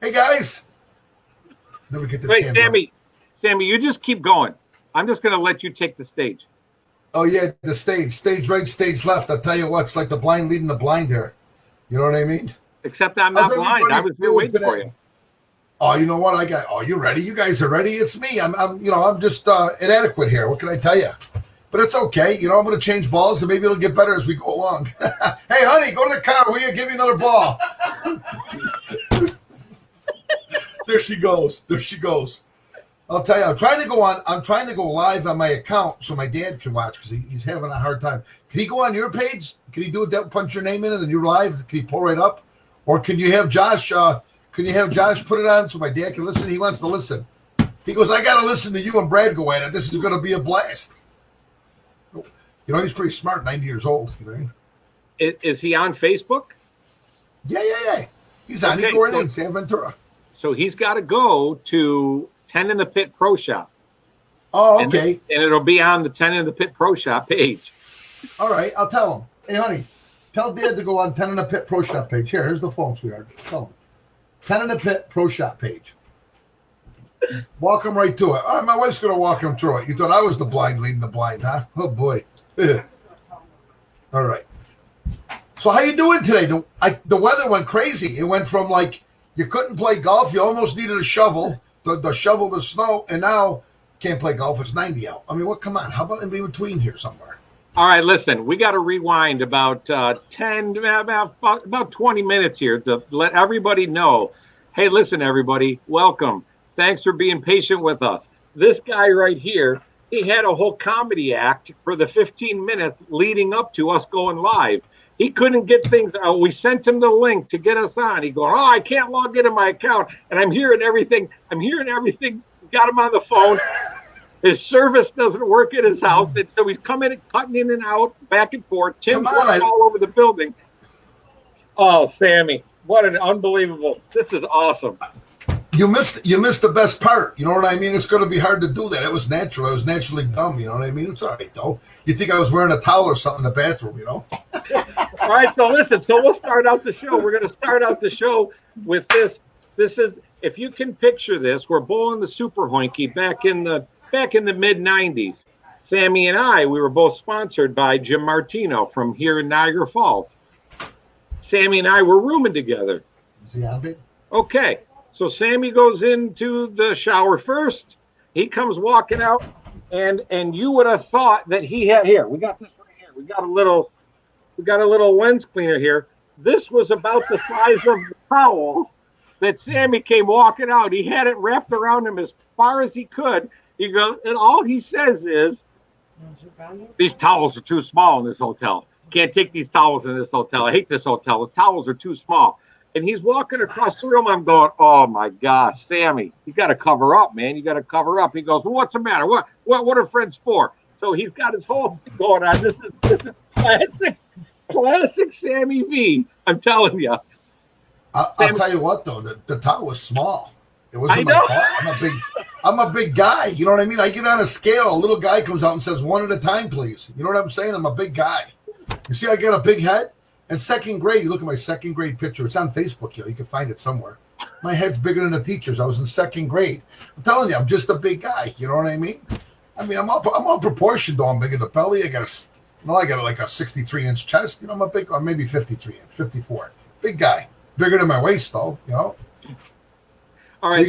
Hey guys. Never get this. Wait, Sammy, you just keep going. I'm just going to let you take the stage. Oh yeah, the stage right, stage left. I'll tell you what, it's like the blind leading the blind here. You know what I mean? Except I'm not blind. I was here waiting for you. Oh, you know what? You ready? You guys are ready? It's me. I'm just inadequate here. What can I tell you? But it's okay. I'm going to change balls, and maybe it'll get better as we go along. Hey, honey, go to the car. Will you give me another ball? There she goes. I'll tell you, I'm trying to go live on my account so my dad can watch because he's having a hard time. Can he go on your page? Can he do it? Punch your name in and then you're live? Can he pull right up? Or can you have Josh? Put it on so my dad can listen? He wants to listen. He goes, I got to listen to you and Brad go at it. This is going to be a blast. He's pretty smart, 90 years old. Is he on Facebook? Yeah. He's on. He go right in, San Ventura. So he's got to go to 10 in the Pit Pro Shop. Oh, okay. And it'll be on the 10 in the Pit Pro Shop page. All right, I'll tell him. Hey, honey, tell Dad to go on 10 in the Pit Pro Shop page. Here's the phone, sweetheart. Tell him. 10 in the Pit Pro Shop page. Walk him right to it. All right, my wife's going to walk him through it. You thought I was the blind leading the blind, huh? Oh, boy. All right. So how you doing today? The weather went crazy. It went from like you couldn't play golf. You almost needed a shovel to shovel the snow, and now can't play golf. It's 90 out. I mean, what? Come on. How about in between here somewhere? All right, listen. We got to rewind about 20 minutes here to let everybody know. Hey, listen, everybody. Welcome. Thanks for being patient with us. This guy right here, he had a whole comedy act for the 15 minutes leading up to us going live. He couldn't get things out. We sent him the link to get us on. He goes, I can't log into my account. And I'm hearing everything. Got him on the phone. His service doesn't work at his house. And so he's cutting in and out, back and forth. Tim's all over the building. Oh, Sammy, what an unbelievable. This is awesome. You missed the best part. You know what I mean? It's going to be hard to do that. It was natural. I was naturally dumb. You know what I mean? It's all right, though. You think I was wearing a towel or something in the bathroom, All right, so listen. So we'll start out the show. We're going to start out the show with this. This is, if you can picture this, we're bowling the Super Hoinky back in the mid-'90s. Sammy and I, we were both sponsored by Jim Martino from here in Niagara Falls. Sammy and I were rooming together. Is he happy? Okay. So Sammy goes into the shower first. He comes walking out, and you would have thought that he had here. We got this right here. We got a little lens cleaner here. This was about the size of the towel that Sammy came walking out. He had it wrapped around him as far as he could. He goes, and all he says is, "These towels are too small in this hotel. Can't take these towels in this hotel. I hate this hotel. The towels are too small." And he's walking across the room. I'm going, oh, my gosh, Sammy, you got to cover up, man. You got to cover up. He goes, well, what's the matter? What are friends for? So he's got his whole thing going on. This is classic Sammy V. I'm telling you. I'll tell you what, though. The towel was small. It wasn't my fault. I'm a big guy. You know what I mean? I get on a scale. A little guy comes out and says, one at a time, please. You know what I'm saying? I'm a big guy. You see I got a big head? In second grade, you look at my second grade picture. It's on Facebook. You can find it somewhere. My head's bigger than the teacher's. I was in second grade. I'm telling you, I'm just a big guy. You know what I mean? I'm all proportioned, though. I'm big in the belly. I got like a 63-inch chest. I'm a big, or maybe 53 inch, 54. Big guy. Bigger than my waist, though. All right.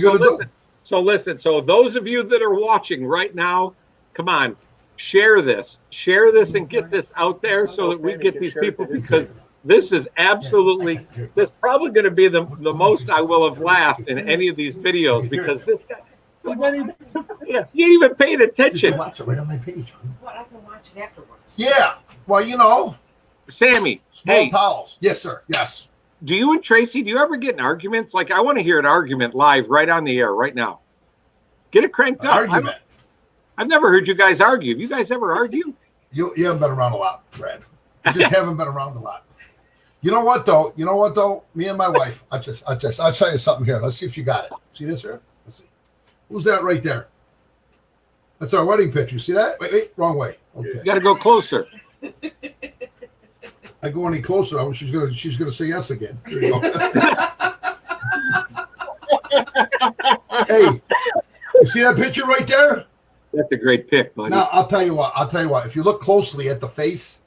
So listen. So those of you that are watching right now, come on, share this, and get this out there so that we get these people, because this is absolutely, this is probably going to be the most I will have laughed in any of these videos, because this guy, you ain't even paying attention. You can watch it right on my page. Well, I can watch it afterwards. Yeah. Well, Sammy. Small towels. Yes, sir. Yes. Do you and Tracy, do you ever get in arguments? Like, I want to hear an argument live right on the air right now. Get it cranked up. Argument. I've never heard you guys argue. Have you guys ever argued? You haven't been around a lot, Brad. You just haven't been around a lot. You know what though? Me and my wife, I'll tell you something here. Let's see if you got it. See this here? Let's see. Who's that right there? That's our wedding picture. See that? Wait, wrong way. Okay. You got to go closer. I go any closer, she's gonna say yes again. There you go. Hey, you see that picture right there? That's a great pick, buddy. Now, I'll tell you what. If you look closely at the face,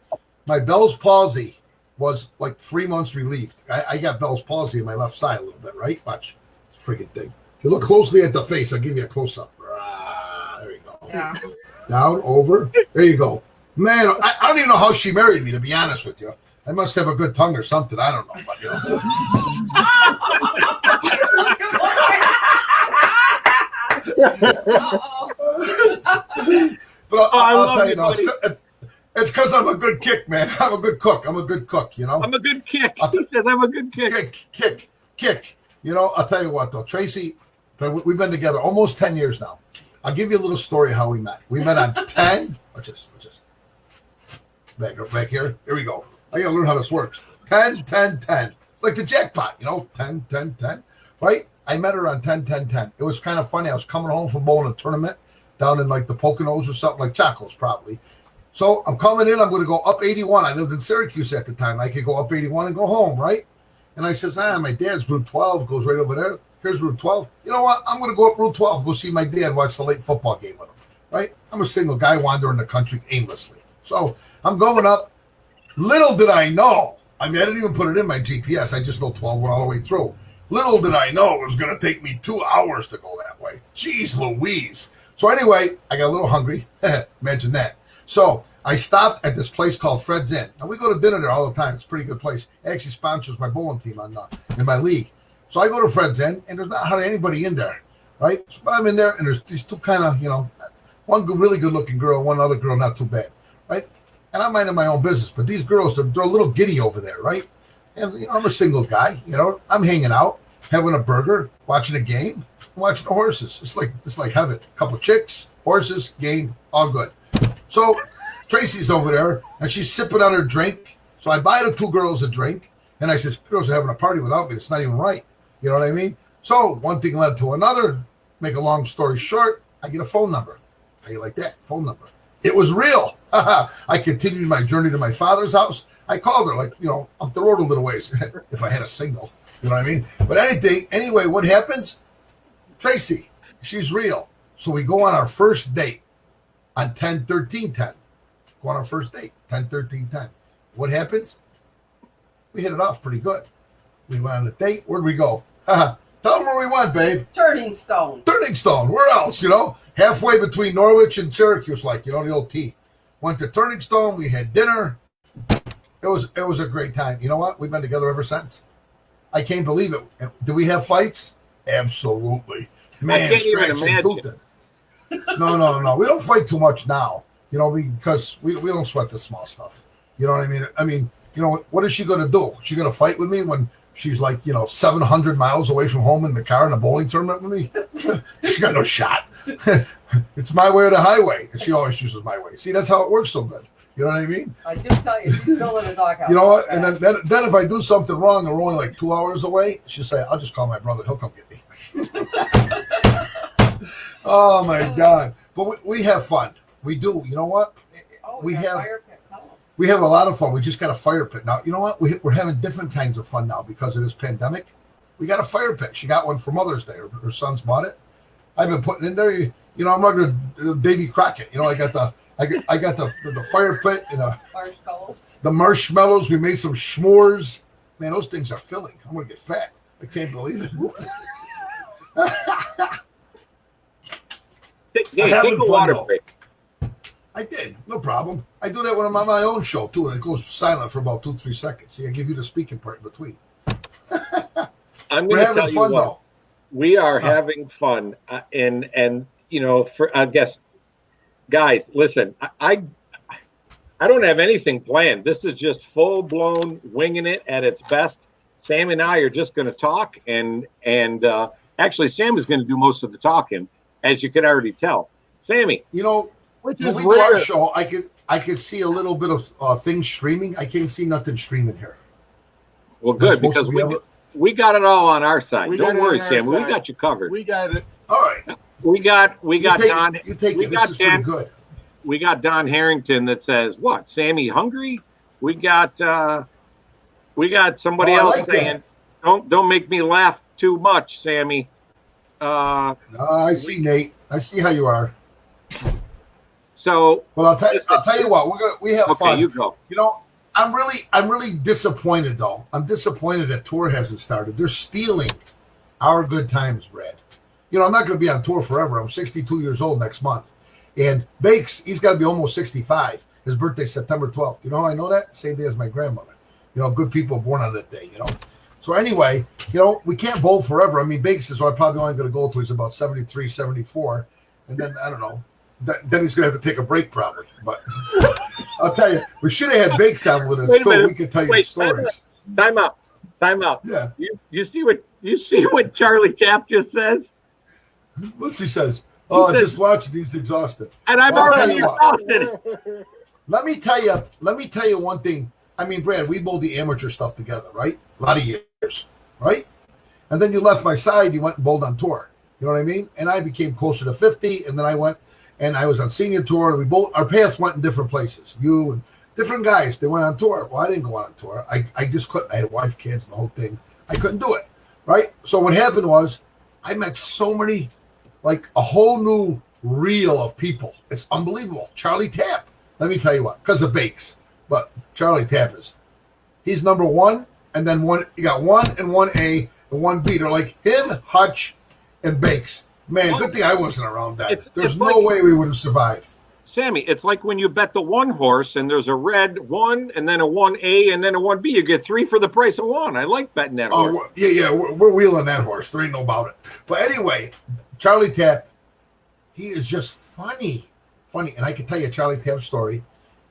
my Bell's palsy was like 3 months relieved. I got Bell's palsy in my left side a little bit, right? Watch this freaking thing. If you look closely at the face, I'll give you a close-up. There you go. Yeah. Down, over. There you go. Man, I don't even know how she married me, to be honest with you. I must have a good tongue or something. I don't know. But, you know. But I'll tell you now, it's because I'm a good kick, man. I'm a good cook. I'm a good cook, you know. I'm a good kick. He says I'm a good kick. Kick. You know, I'll tell you what, though. Tracy, we've been together almost 10 years now. I'll give you a little story of how we met. We met on 10. Watch this. Back here. Here we go. I got to learn how this works. 10, 10, 10. It's like the jackpot, you know, 10, 10, 10. Right? I met her on 10, 10, 10. It was kind of funny. I was coming home from bowling a tournament down in like the Poconos or something, like Chacos probably. So I'm coming in. I'm going to go up 81. I lived in Syracuse at the time. I could go up 81 and go home, right? And I says, my dad's Route 12 goes right over there. Here's Route 12. You know what? I'm going to go up Route 12, go see my dad, watch the late football game with him, right? I'm a single guy wandering the country aimlessly. So I'm going up. Little did I know. I mean, I didn't even put it in my GPS. I just know 12 went all the way through. Little did I know it was going to take me 2 hours to go that way. Jeez Louise. So anyway, I got a little hungry. Imagine that. So I stopped at this place called Fred's Inn. Now, we go to dinner there all the time. It's a pretty good place. It actually sponsors my bowling team in my league. So I go to Fred's Inn, and there's not hardly anybody in there, right? So I'm in there, and there's these two kind of, you know, one really good-looking girl, one other girl not too bad, right? And I'm minding my own business. But these girls, they're a little giddy over there, right? And you know, I'm a single guy, you know. I'm hanging out, having a burger, watching a game, watching the horses. It's like heaven. A couple chicks, horses, game, all good. So Tracy's over there, and she's sipping on her drink. So I buy the two girls a drink, and I says, girls are having a party without me. It's not even right. You know what I mean? So one thing led to another. Make a long story short, I get a phone number. How you like that? Phone number. It was real. I continued my journey to my father's house. I called her, like, you know, up the road a little ways, if I had a signal. You know what I mean? But anyway, what happens? Tracy, she's real. So we go on our first date on 10/13/10. Go on our first date, 10/13/10. What happens? We hit it off pretty good. We went on a date. Where'd we go? Tell them where we went, babe. Turning Stone. Turning Stone. Where else, you know? Halfway between Norwich and Syracuse, like, you know, the old T. Went to Turning Stone. We had dinner. It was a great time. You know what? We've been together ever since. I can't believe it. Do we have fights? Absolutely. Man, I can't even imagine. No. We don't fight too much now, you know, because we don't sweat the small stuff. You know what I mean? I mean, you know, what is she going to do? She going to fight with me when she's like, you know, 700 miles away from home in the car in a bowling tournament with me? She got no shot. It's my way or the highway. And she always chooses my way. See, that's how it works so good. You know what I mean? I do tell you, she's still in the doghouse. You know what? And then if I do something wrong and we're only like 2 hours away, she'll say, I'll just call my brother. He'll come get me. Oh, my God. But we have fun. We do. You know what? We have a lot of fun. We just got a fire pit. Now, you know what? We're having different kinds of fun now because of this pandemic. We got a fire pit. She got one for Mother's Day. Her son's bought it. I've been putting in there. You know, I'm not going to Davy Crockett. You know, I got the fire pit and the marshmallows. We made some s'mores. Man, those things are filling. I'm going to get fat. I can't believe it. Take a water break. I did. No problem. I do that when I'm on my own show, too, and it goes silent for about 2-3 seconds. See, I give you the speaking part in between. I'm going to tell you what. We are having fun. And you know, for I guess, guys, listen, I don't have anything planned. This is just full-blown winging it at its best. Sam and I are just going to talk, and actually, Sam is going to do most of the talking, as you can already tell. Sammy, you know, when we do our show, I could see a little bit of things streaming. I can't see nothing streaming here. Well, good, because we got it all on our side. Don't worry, Sam. We got you covered. We got it. All right. We got Don. You take it. This is pretty good. We got Don Harrington that says, "What? Sammy hungry?" We got somebody else saying, "Don't make me laugh too much, Sammy." I see, Nate. I see how you are. So, well, I'll tell you what. We have okay, fun. You go. You know, I'm really disappointed though. I'm disappointed that tour hasn't started. They're stealing our good times, Brad. You know, I'm not going to be on tour forever. I'm 62 years old next month, and Bakes, he's got to be almost 65. His birthday's September 12th. You know how I know that? Same day as my grandmother. You know, good people born on that day. You know. So anyway, you know, we can't bowl forever. I mean, Bakes is probably only going to go till he's about 73, 74, and then I don't know. Then he's going to have to take a break probably. But I'll tell you, we should have had Bakes on with us too. We could tell you stories. Time out. Yeah. You see what Charlie Tapp just says? What's he says? Oh, just watch it. He's exhausted. And I'm already exhausted. Let me tell you one thing. I mean, Brad, we bowled the amateur stuff together, right? A lot of years, right? And then you left my side. You went and bowled on tour. You know what I mean? And I became closer to 50, and then I went and I was on senior tour. And we both, our paths went in different places. You and different guys, they went on tour. Well, I didn't go on tour. I just couldn't. I had a wife, kids, and the whole thing. I couldn't do it, right? So what happened was I met so many, like a whole new reel of people. It's unbelievable. Charlie Tapp. Let me tell you what, because of Bakes. But Charlie Tapp he's number one, and then one. You got 1 and 1A and 1B. They're like him, Hutch, and Bakes. Man, good thing I wasn't around then. There's no way we would have survived. Sammy, it's like when you bet the one horse and there's a red 1 and then a 1A and then a 1B. You get 3 for the price of 1. I like betting that horse. Oh, yeah, we're wheeling that horse. There ain't no about it. But anyway, Charlie Tapp, he is just funny. And I can tell you Charlie Tapp's story.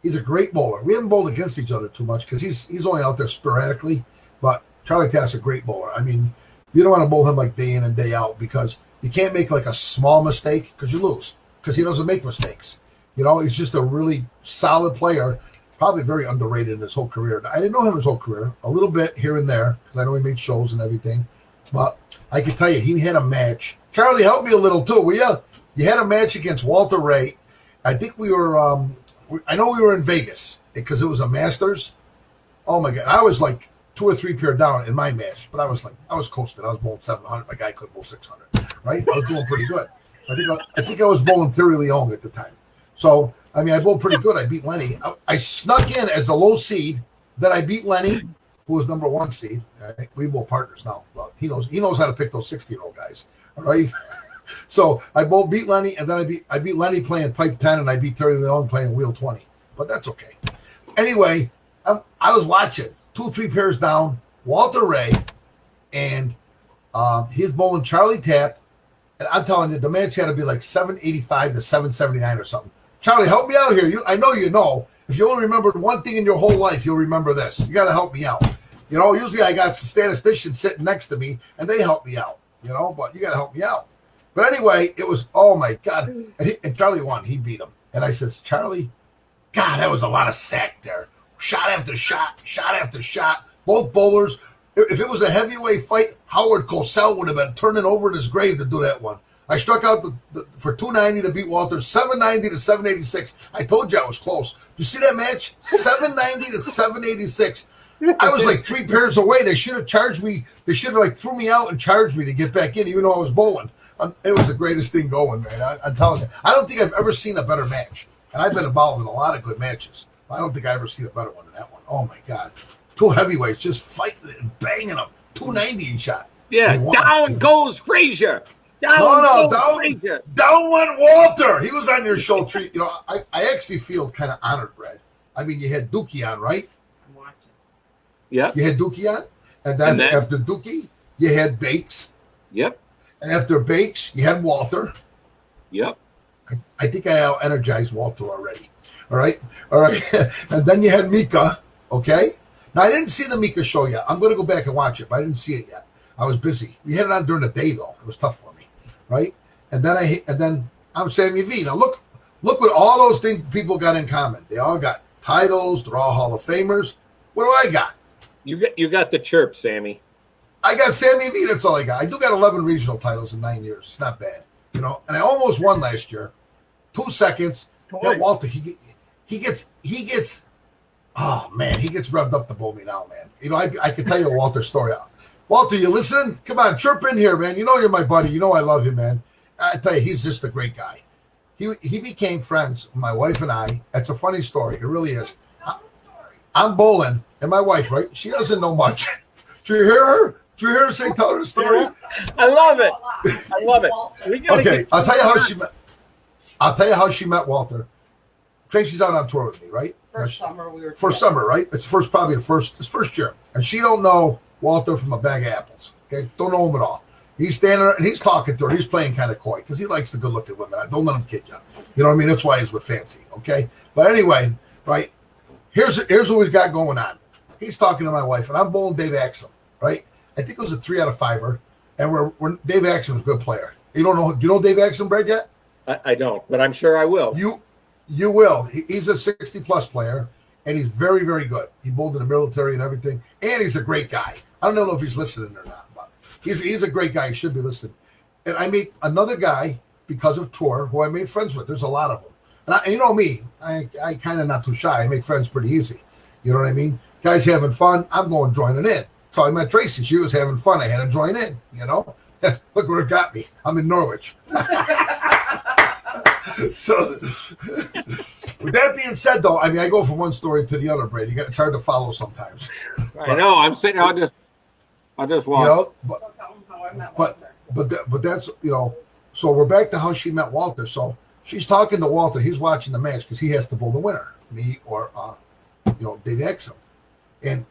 He's a great bowler. We haven't bowled against each other too much because he's only out there sporadically. But Charlie Tapp's a great bowler. I mean, you don't want to bowl him like day in and day out because you can't make like a small mistake because you lose because he doesn't make mistakes. You know, he's just a really solid player, probably very underrated in his whole career. I didn't know him his whole career, a little bit here and there because I know he made shows and everything. But I can tell you, he had a match. Charlie, help me a little too, will you? You had a match against Walter Ray. I think we were I know we were in Vegas because it was a Masters. Oh my God. I was like 2 or 3 pair down in my match, but I was coasting. I was bowling 700. My guy could bowl 600, right? I was doing pretty good. So I think I was bowling Terry Leone at the time. So, I mean, I bowled pretty good. I beat Lenny. I snuck in as a low seed. Then I beat Lenny, who was number 1 seed. Right? We bowl partners now. Well, he knows how to pick those 60-year-old guys. All right. So I both beat Lenny, and then I beat Lenny playing pipe 10, and I beat Terry Leone playing wheel 20. But that's okay. Anyway, I was watching 2, 3 pairs down, Walter Ray, and he's bowling Charlie Tapp. And I'm telling you, the match had to be like 785 to 779 or something. Charlie, help me out here. I know you know. If you only remembered one thing in your whole life, you'll remember this. You got to help me out. You know, usually I got some statisticians sitting next to me, and they help me out. You know, but you got to help me out. But anyway, it was, oh my God. And Charlie won. He beat him. And I says, Charlie, God, that was a lot of sack there. Shot after shot, shot after shot. Both bowlers. If it was a heavyweight fight, Howard Cosell would have been turning over in his grave to do that one. I struck out for 290 to beat Walter, 790 to 786. I told you I was close. You see that match? 790 to 786. I was like 3 pairs away. They should have charged me. They should have like threw me out and charged me to get back in, even though I was bowling. It was the greatest thing going, man. I'm telling you. I don't think I've ever seen a better match. And I've been involved in a lot of good matches. I don't think I've ever seen a better one than that one. Oh, my God. 2 heavyweights just fighting and banging them. 290 he shot. Yeah, down goes Frazier. Down went Walter. He was on your show treat. You know, I actually feel kind of honored, Brad. I mean, you had Dookie on, right? I'm watching. Yeah. You had Dookie on? And then after Dookie, you had Bakes. Yep. And after Bakes, you had Walter. Yep. I think I energized Walter already. All right. And then you had Mika. Okay. Now, I didn't see the Mika show yet. I'm going to go back and watch it, but I didn't see it yet. I was busy. We had it on during the day, though. It was tough for me. Right. And then I'm Sammy V. Now, look what all those things people got in common. They all got titles. They're all Hall of Famers. What do I got? You got the chirp, Sammy. I got Sammy V. That's all I got. I do got 11 regional titles in 9 years. It's not bad, you know. And I almost won last year. 2 seconds. That Walter, he gets. Oh man, he gets revved up to bowl me now, man. You know, I can tell you a Walter story. Walter, you listening? Come on, chirp in here, man. You know you're my buddy. You know I love you, man. I tell you, he's just a great guy. He became friends, my wife and I. It's a funny story. It really is. I'm bowling, and my wife, right? She doesn't know much. Did you hear her? Did you hear her say, tell her the story? I love it. I love it. Okay, I'll tell you how she met. I'll tell you how she met Walter. Tracy's out on tour with me, right? First summer we were First summer, right? It's probably his first year. And she don't know Walter from a bag of apples. Okay? Don't know him at all. He's standing there and he's talking to her. He's playing kind of coy because he likes the good looking women. Don't let him kid you. You know what I mean? That's why he's with Fancy. Okay? But anyway, right? Here's what we've got going on. He's talking to my wife, and I'm bowling Dave Axum, right? I think it was a 3 out of 5er, and we're Dave Axum's a good player. You don't know? Do you know Dave Axum, Brad, yet? I don't, but I'm sure I will. You will. He's a 60-plus player, and he's very, very good. He bowled in the military and everything, and he's a great guy. I don't know if he's listening or not, but he's a great guy. He should be listening. And I made another guy because of tour who I made friends with. There's a lot of them. And you know me, I kind of not too shy. I make friends pretty easy. You know what I mean? Guys having fun, I'm going joining in. So I met Tracy. She was having fun. I had to join in, you know? Look where it got me. I'm in Norwich. So with that being said, though, I mean, I go from one story to the other, Brady. It's hard to follow sometimes. I know. I'm sitting. I'll just walk. You know, So tell them how I met Walter. but that's, you know. So we're back to how she met Walter. So she's talking to Walter. He's watching the match because he has to bowl the winner, me or Dave Exum. And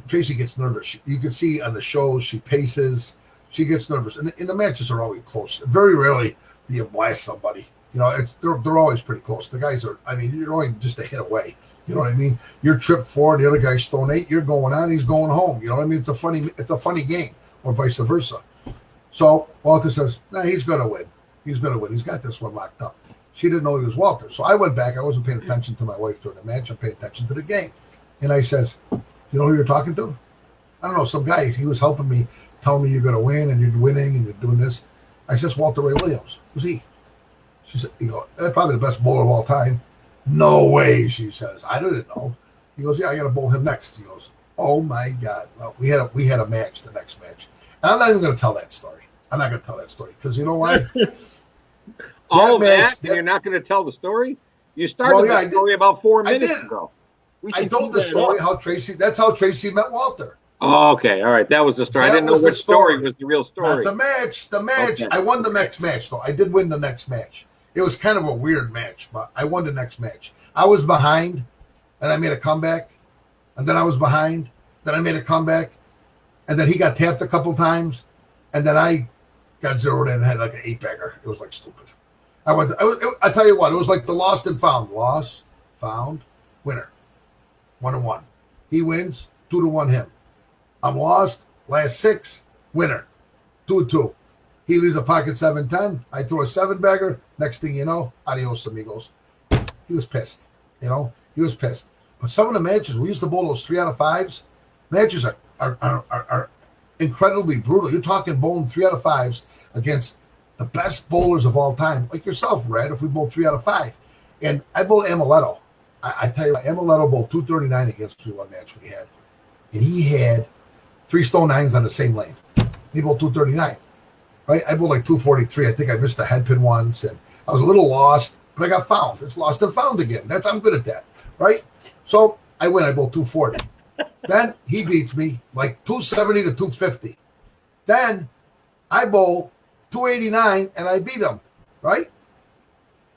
Tracy gets nervous. You can see on the shows she paces. She gets nervous, and the matches are always close. Very rarely do you blast somebody. You know, they're always pretty close. The guys are. I mean, you're only just a hit away. You know what I mean? You're tripped forward. The other guy's stone 8. You're going on. He's going home. You know what I mean? It's a funny game, or vice versa. So Walter says, "Nah, he's gonna win. He's gonna win. He's got this one locked up." She didn't know he was Walter, so I went back. I wasn't paying attention to my wife during the match. I'm paying attention to the game, and I says, "You know who you're talking to?" I don't know, some guy. He was helping me, telling me you're gonna win and you're winning and you're doing this. I says, "Walter Ray Williams." Who's he? She said, "You go, that's probably the best bowler of all time." "No way," she says. I didn't know. He goes, "Yeah, I got to bowl him next." He goes, "Oh my God!" Well, we had a match, the next match, and I'm not even going to tell that story. I'm not going to tell that story because you know why? All that, and you're not going to tell the story. You started the story about 4 minutes ago. I told the story how Tracy. That's how Tracy met Walter. Oh, okay, all right. That was the story. I didn't know which story was the real story. Not the match. The match. Okay. I won the next match, though. I did win the next match. It was kind of a weird match, but I won the next match. I was behind, and I made a comeback. And then I was behind. Then I made a comeback. And then he got tapped a couple times. And then I got zeroed in and had like an 8-bagger. It was like stupid. I tell you what, it was like the lost and found. Lost, found, winner. 1-1. He wins, 2-1 him. I'm lost, last 6, winner. 2-2. He leaves a pocket 7-10. I throw a 7-bagger. Next thing you know, adios amigos. He was pissed. You know, he was pissed. But some of the matches, we used to bowl those 3 out of 5s. Matches are incredibly brutal. You're talking bowling 3 out of 5s against the best bowlers of all time, like yourself, Red. If we bowled 3 out of 5, and I bowled Amaletto. I tell you, Amaletto bowled 239 against me one match we had, and he had 3 stone 9s on the same lane. He bowled 239, right? I bowled like 243. I think I missed a head pin once, and I was a little lost, but I got found. It's lost and found again. I'm good at that, right? So I win. I bowled 240. Then he beats me like 270 to 250. Then I bowl 289 and I beat him, right?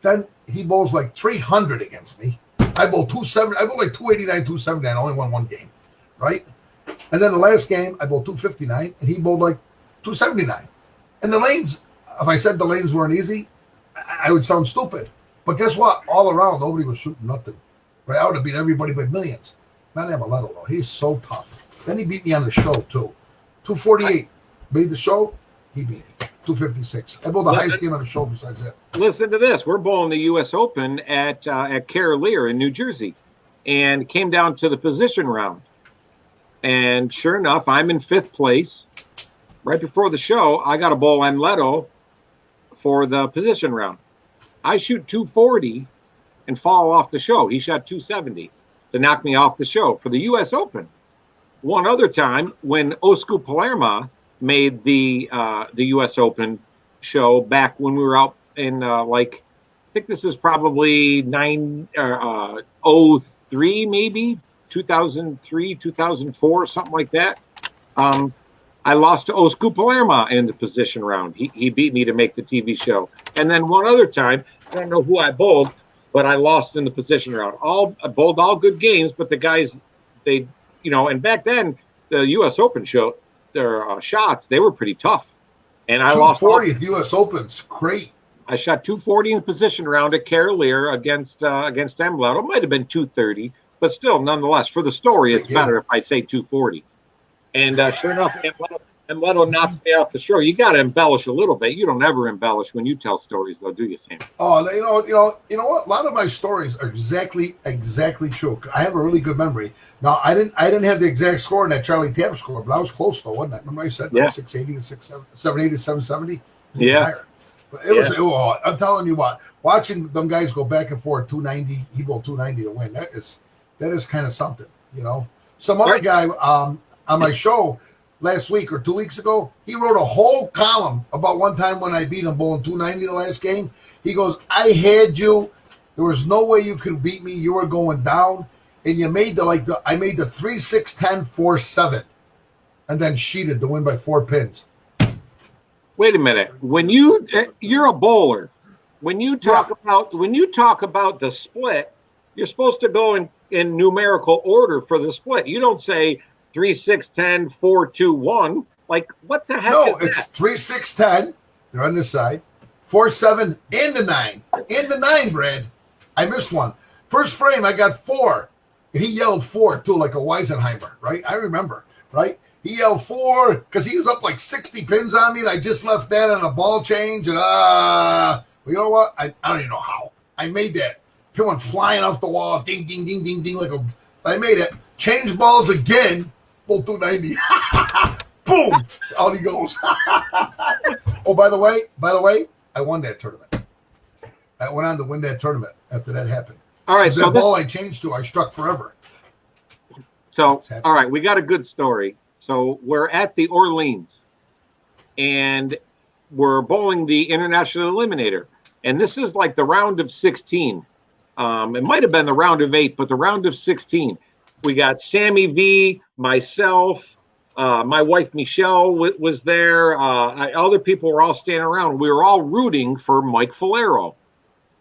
Then he bowls like 300 against me. I bowled 270. I bowled like 289, 279. I only won one game, right? And then the last game, I bowled 259 and he bowled like 279. And the lanes, if I said the lanes weren't easy, I would sound stupid. But guess what? All around, nobody was shooting nothing. Right? I would have beat everybody by millions. Not Amaletto, though. He's so tough. Then he beat me on the show, too. 248. Made the show. He beat me. 256. I bowled the highest game on the show besides that. Listen to this. We're bowling the U.S. Open at Carolier in New Jersey. And came down to the position round. And sure enough, I'm in 5th place. Right before the show, I got a bowl Amaletto for the position round. I shoot 240 and fall off the show. He shot 270 to knock me off the show for the U.S. Open. One other time, when Oscar Palermo made the U.S. Open show back when we were out in I think this is probably 03, maybe 2003, 2004, something like that. I lost to Oscar Palermo in the position round. He beat me to make the TV show. And then one other time, I don't know who I bowled, but I lost in the position round. I bowled all good games, but the guys, and back then the U.S. Open show, their shots, they were pretty tough. And I lost 240th U.S. Open's great. I shot 240 in the position round at Carolier against Embleto. It might have been 230, but still, nonetheless, for the story, it's better if I say 240. And sure enough, Embleto knocks me off the show. You got to embellish a little bit. You don't ever embellish when you tell stories, though, do you, Sam? Oh, you know what? A lot of my stories are exactly true. I have a really good memory. Now, I didn't have the exact score in that Charlie Tapp score, but I was close though, wasn't I? Remember I said 680 to 780 to 770. Yeah. Higher. But it was. I'm telling you what. Watching them guys go back and forth 290, he bowled 290 to win. That is kind of something, you know. Some other guy on my show last week or 2 weeks ago, he wrote a whole column about one time when I beat him bowling 290 the last game. He goes, I had you. There was no way you could beat me. You were going down. And you made I made the 3-6-10 4-7 and then sheeted to win by 4 pins. Wait a minute. When you're a bowler, when you talk about the split, you're supposed to go in numerical order for the split. You don't say 3-6-10 4-2-1. Like, what the heck? No, it's 3-6-10. They're on this side. 4-7 into 9. Into 9, Brad. I missed one. First frame, I got 4. And he yelled 4 too, like a Weisenheimer, right? I remember, right? He yelled 4 because he was up like 60 pins on me, and I just left that on a ball change. And well, you know what? I don't even know how. I made that. Pin went flying off the wall. Ding, ding, ding, ding, ding. I made it. Change balls again. Bull 290. Boom. Out he goes. Oh, by the way, I won that tournament. I went on to win that tournament after that happened. All right. So the ball I changed to, I struck forever. So, all right, we got a good story. So we're at the Orleans, and we're bowling the International Eliminator. And this is like the round of 16. It might have been the round of 8, but the round of 16. We got Sammy V, myself, my wife Michelle was there. Other people were all standing around. We were all rooting for Mike Fiedler.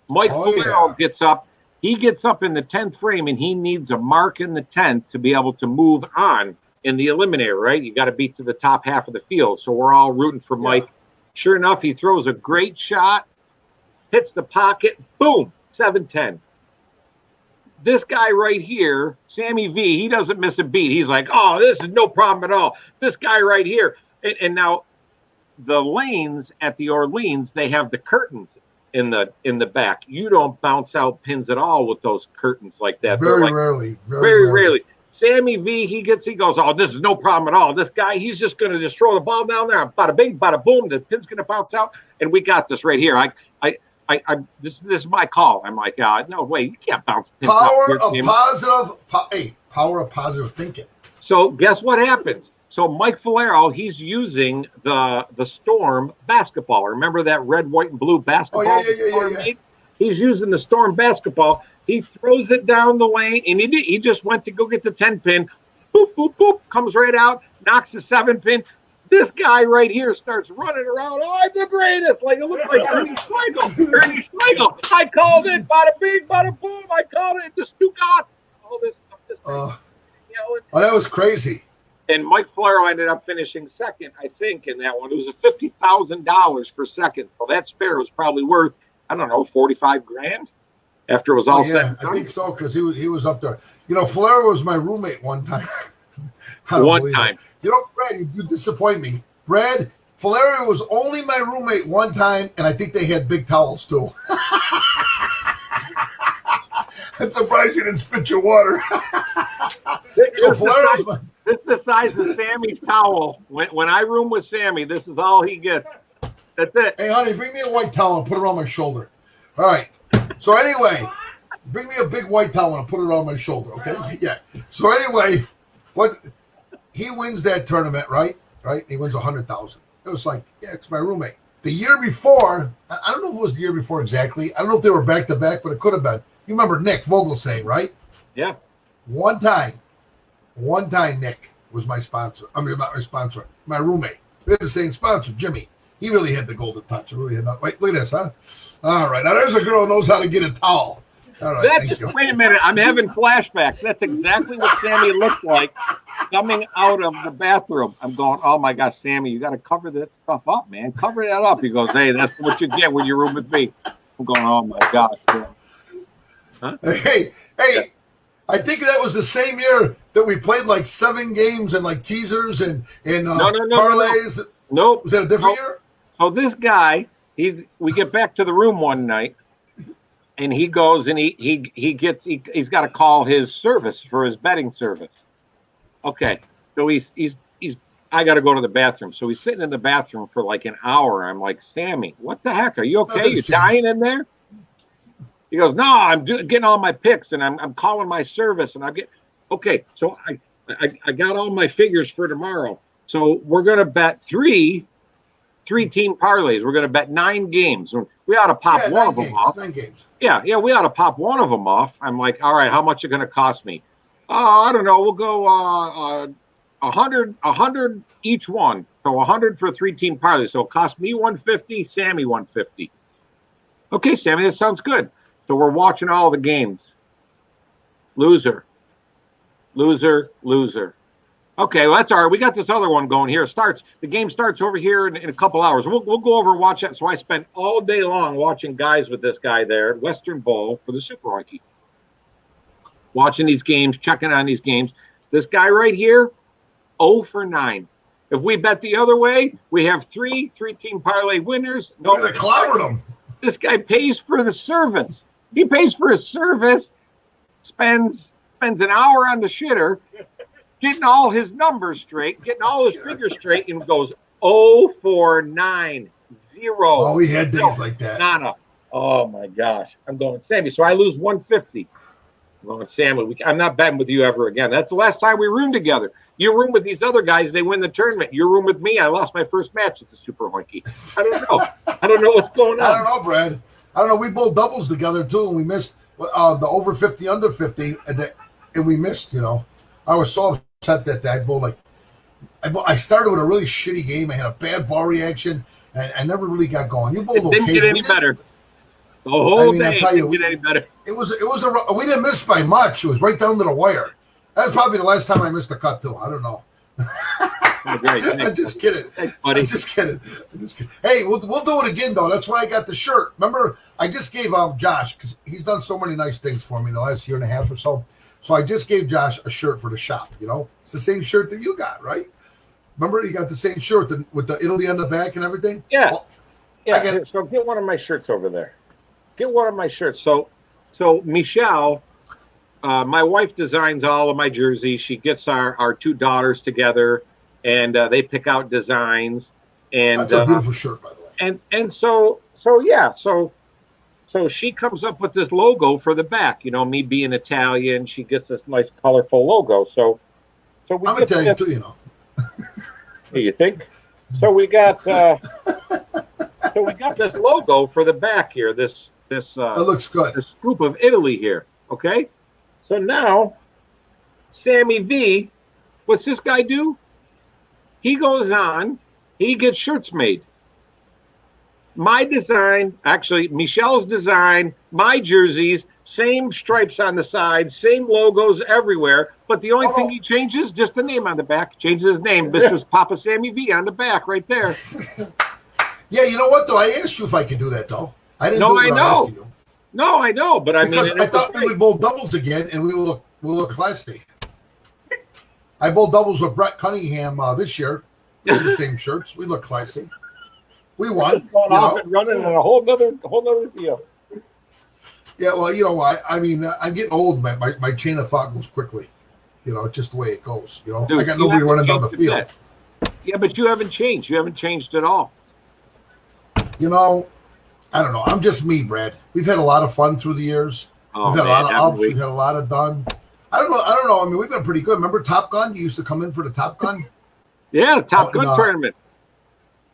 Mike Fiedler gets up. He gets up in the 10th frame, and he needs a mark in the 10th to be able to move on in the eliminator, right? You got to beat to the top half of the field. So we're all rooting for Mike. Sure enough, he throws a great shot, hits the pocket, boom, 7-10. This guy right here, Sammy V, he doesn't miss a beat. He's like, oh, this is no problem at all. This guy right here. And now the lanes at the Orleans, they have the curtains in the back. You don't bounce out pins at all with those curtains like that. Very rarely. Very rarely. Sammy V, he goes, oh, this is no problem at all. This guy, he's just going to just throw the ball down there. Bada bing, bada boom. The pin's going to bounce out, and we got this right here. This is my call. I'm like, no, wait, you can't bounce pins power of positive thinking. So guess what happens? So Mike Fiedler, he's using the Storm basketball. Remember that red, white, and blue basketball? Oh, yeah. He's using the Storm basketball. He throws it down the lane, and he just went to go get the 10 pin. Boop, boop, boop, comes right out, knocks the 7 pin. This guy right here starts running around. Oh, I'm the greatest. Like, it looks like Ernie Schlegel. I called it. Bada bing, bada boom. I called it. The Stukat. All this stuff. That was crazy. And Mike Fiedler ended up finishing second, I think, in that one. It was a $50,000 for second. So that spare was probably worth, I don't know, $45,000 after it was all said and done. I think so, because he was up there. You know, Fiedler was my roommate one time. One time. You know, Brad, you disappoint me. Brad, Fiedler was only my roommate one time, and I think they had big towels, too. I'm surprised you didn't spit your water. This is the size of Sammy's towel. When I room with Sammy, this is all he gets. That's it. Hey, honey, bring me a white towel and put it on my shoulder. All right. So anyway, bring me a big white towel and put it on my shoulder, okay? Yeah. So anyway, he wins that tournament, right? right? He wins 100,000. It was like, yeah, it's my roommate. The year before, I don't know if it was the year before exactly. I don't know if they were back to back, but it could have been. You remember Nick Vogelsang, right? Yeah. One time, Nick was my sponsor. I mean, not my sponsor, my roommate. We had the same sponsor, Jimmy. He really had the golden touch. Really had not. Wait, look at this, huh? All right. Now there's a girl who knows how to get a towel. All right, thank you. Wait a minute. I'm having flashbacks. That's exactly what Sammy looked like coming out of the bathroom. I'm going, oh, my gosh, Sammy, you got to cover that stuff up, man. Cover that up. He goes, hey, that's what you get when you room with me. I'm going, oh, my gosh. Huh? Hey, I think that was the same year that we played like 7 games and like teasers and parlays. Nope. Was that a different year? So this guy, we get back to the room one night, and he goes and he's got to call his service for his betting service. Okay, so he's I got to go to the bathroom. So he's sitting in the bathroom for like an hour. I'm like, Sammy, what the heck? Are you okay? You dying in there? He goes, no, I'm getting all my picks, and I'm calling my service, and okay. So I got all my figures for tomorrow. So we're gonna bet three team parlays. We're gonna bet 9 games. We ought to pop one of them off. 9 games. Yeah, we ought to pop one of them off. I'm like, all right, how much is it gonna cost me? I don't know. We'll go 100 each one. So 100 for a 3-team parlay. So it cost me 150, Sammy 150. Okay, Sammy, that sounds good. So we're watching all the games. Loser. Okay, well, that's all right. We got this other one going here. The game starts over here in a couple hours. We'll go over and watch that. So I spent all day long watching guys with this guy there at Western Bowl for the Super Hockey. Watching these games, checking on these games. This guy right here, 0 for 9. If we bet the other way, we have 3-team parlay winners. We're going to clobber them. This guy pays for the service. He pays for his service, spends an hour on the shitter, getting all his numbers straight, getting all his figures straight, and goes 0 for 9, 0. Oh, we had days like that. Nana. Oh my gosh. I'm going, Sammy. So I lose 150. I'm going, Sammy, I'm not betting with you ever again. That's the last time we roomed together. You room with these other guys, they win the tournament. You room with me, I lost my first match at the Super Hockey. I don't know. I don't know what's going on. I don't know, Brad. I don't know. We bowled doubles together too, and we missed the over 50, under 50, and we missed. I was so upset that I bowled I started with a really shitty game. I had a bad ball reaction, and I never really got going. You bowled okay. It didn't get any better. The whole day didn't get any better. It was we didn't miss by much. It was right down to the wire. That's probably the last time I missed a cut too. I don't know. I'm just kidding. Thanks, buddy. I'm just kidding. Hey, we'll do it again though. That's why I got the shirt. Remember, I just gave Josh, because he's done so many nice things for me in the last year and a half or so. So I just gave Josh a shirt for the shop. It's the same shirt that you got, right? Remember, you got the same shirt with the Italy on the back and everything. Yeah, So get one of my shirts over there. Get one of my shirts. So Michelle. My wife designs all of my jerseys. She gets our 2 daughters together, and they pick out designs. And that's a beautiful shirt, by the way. And so she comes up with this logo for the back. Me being Italian, she gets this nice colorful logo. So I'm Italian too, You think? So we got this logo for the back here. This that looks good. This scoop of Italy here. Okay. So now, Sammy V, what's this guy do? He goes on, he gets shirts made. My design, actually, Michelle's design, my jerseys, same stripes on the side, same logos everywhere, but the only thing he changes, just the name on the back, changes his name. This was Papa Sammy V on the back right there. Yeah, you know what, though? I asked you if I could do that, though. I didn't do it when I was asking you. No, I know, but because I thought we would bowl doubles again, and we'll look classy. I bowled doubles with Brett Cunningham this year. We had the same shirts. We look classy. We won. Going off and running in a whole nother deal. Yeah, well, I mean, I'm getting old. My chain of thought goes quickly. Just the way it goes. Dude, I got nobody running down the field. Yeah, but you haven't changed. You haven't changed at all. I don't know. I'm just me, Brad. We've had a lot of fun through the years. We've had a lot of ups. We've had a lot of done. I don't know. I mean, we've been pretty good. Remember Top Gun? You used to come in for the Top Gun? Yeah, Top Oh, Gun no. tournament.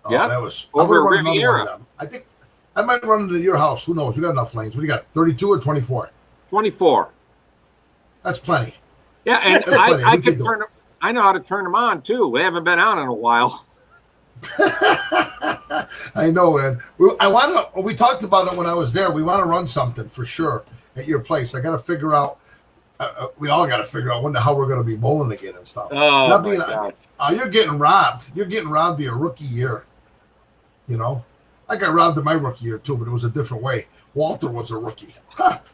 Oh, Yeah, that was over I'm gonna run at another one Riviera. of them. I think I might run into your house. Who knows? You got enough lanes. What do you got? 32 or 24? 24. That's plenty. Yeah, and That's plenty. I We can could do turn. I know how to turn them on too. We haven't been on in a while. I know, man. We talked about it when I was there. We want to run something for sure at your place. I got to figure out. We all got to figure out how we're going to be bowling again and stuff. Oh, my God. You're getting robbed. You're getting robbed of your rookie year. You know, I got robbed of my rookie year too, but it was a different way. Walter was a rookie.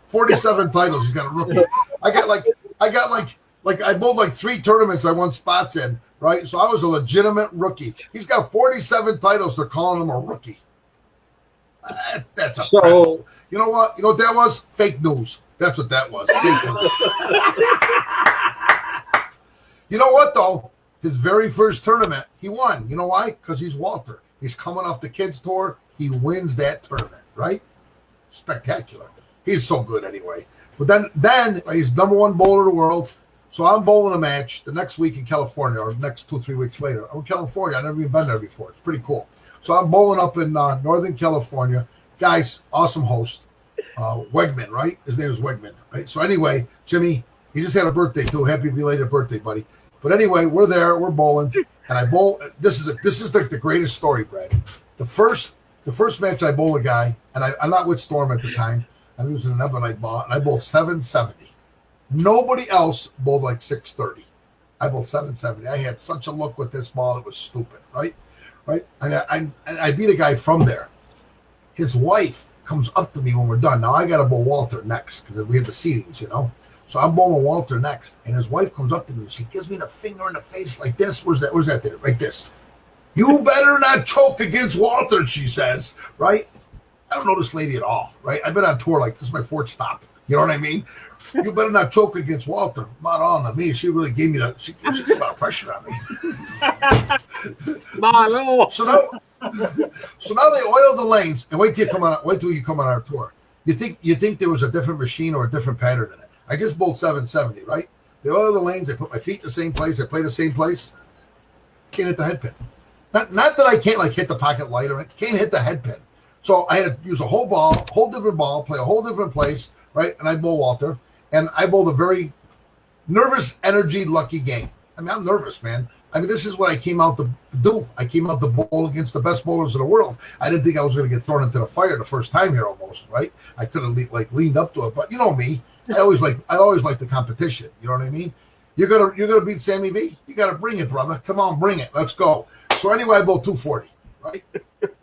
47 titles. He's got a rookie. I bowled like 3 tournaments I won spots in. Right, so I was a legitimate rookie. He's got 47 titles. They're calling him a rookie. That's a So you know what? You know what that was? Fake news. That's what that was. Fake news. You know what though? His very first tournament, he won. You know why? Because he's Walter. He's coming off the kids tour. He wins that tournament. Right? Spectacular. He's so good anyway. But then he's #1 bowler of the world. So I'm bowling a match the next week in California, or next 2-3 weeks later. I'm in California. I've never even been there before. It's pretty cool. So I'm bowling up in Northern California. Guy's awesome host, Wegman, right? His name is Wegman, right? So anyway, Jimmy, he just had a birthday too. Happy belated birthday, buddy. But anyway, we're there. We're bowling, and I bowl. This is like the greatest story, Brad. The first match I bowl a guy, and I'm not with Storm at the time. I'm using an Ebonite ball, and I bowl 770. Nobody else bowled like 630. I bowled 770. I had such a look with this ball. It was stupid, right? And I beat a guy from there. His wife comes up to me when we're done. Now I got to bowl Walter next because we had the seatings, you know. So I'm bowling Walter next, and his wife comes up to me and she gives me the finger in the face like this. Where's that there? Right this. You better not choke against Walter, she says, right? I don't know this lady at all, right? I've been on tour like this is my 4th stop. You know what I mean? You better not choke against Walter. Not on to me. She really gave me she put a lot of pressure on me. So now they oil the lanes and wait till you come on our tour. You think there was a different machine or a different pattern in it. I just bowled 770, right? They oil the lanes, I put my feet in the same place, I play the same place. Can't hit the head pin. Not that I can't like hit the pocket light or can't hit the head pin. So I had to use a whole different ball, play a whole different place, right? And I bowl Walter. And I bowled a very nervous, energy, lucky game. I mean, I'm nervous, man. I mean, this is what I came out to do. I came out to bowl against the best bowlers in the world. I didn't think I was going to get thrown into the fire the first time here almost, right? I could have leaned up to it. But you know me. I always like the competition. You know what I mean? You're gonna beat Sammy V? You got to bring it, brother. Come on, bring it. Let's go. So anyway, I bowled 240, right?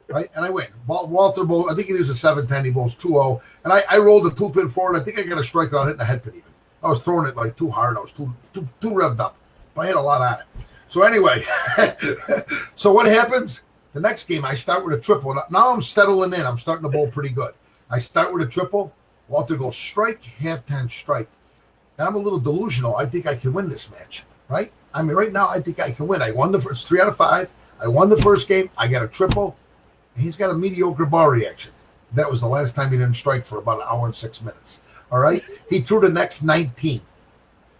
Right, and I win. Walter bowled, I think he was a 710. He bowls 2-0, and I rolled a 2-pin forward. I think I got a strike without hitting the head pin even. I was throwing it like too hard. I was too revved up, but I had a lot on it. So anyway, so what happens? The next game, I start with a triple. Now I'm settling in. I'm starting to bowl pretty good. I start with a triple. Walter goes strike, half-10 strike. And I'm a little delusional. I think I can win this match, right? I mean, right now, I think I can win. I won the first 3 out of 5. I won the first game. I got a triple. And he's got a mediocre ball reaction. That was the last time he didn't strike for about 1 hour and 6 minutes. All right? He threw the next 19.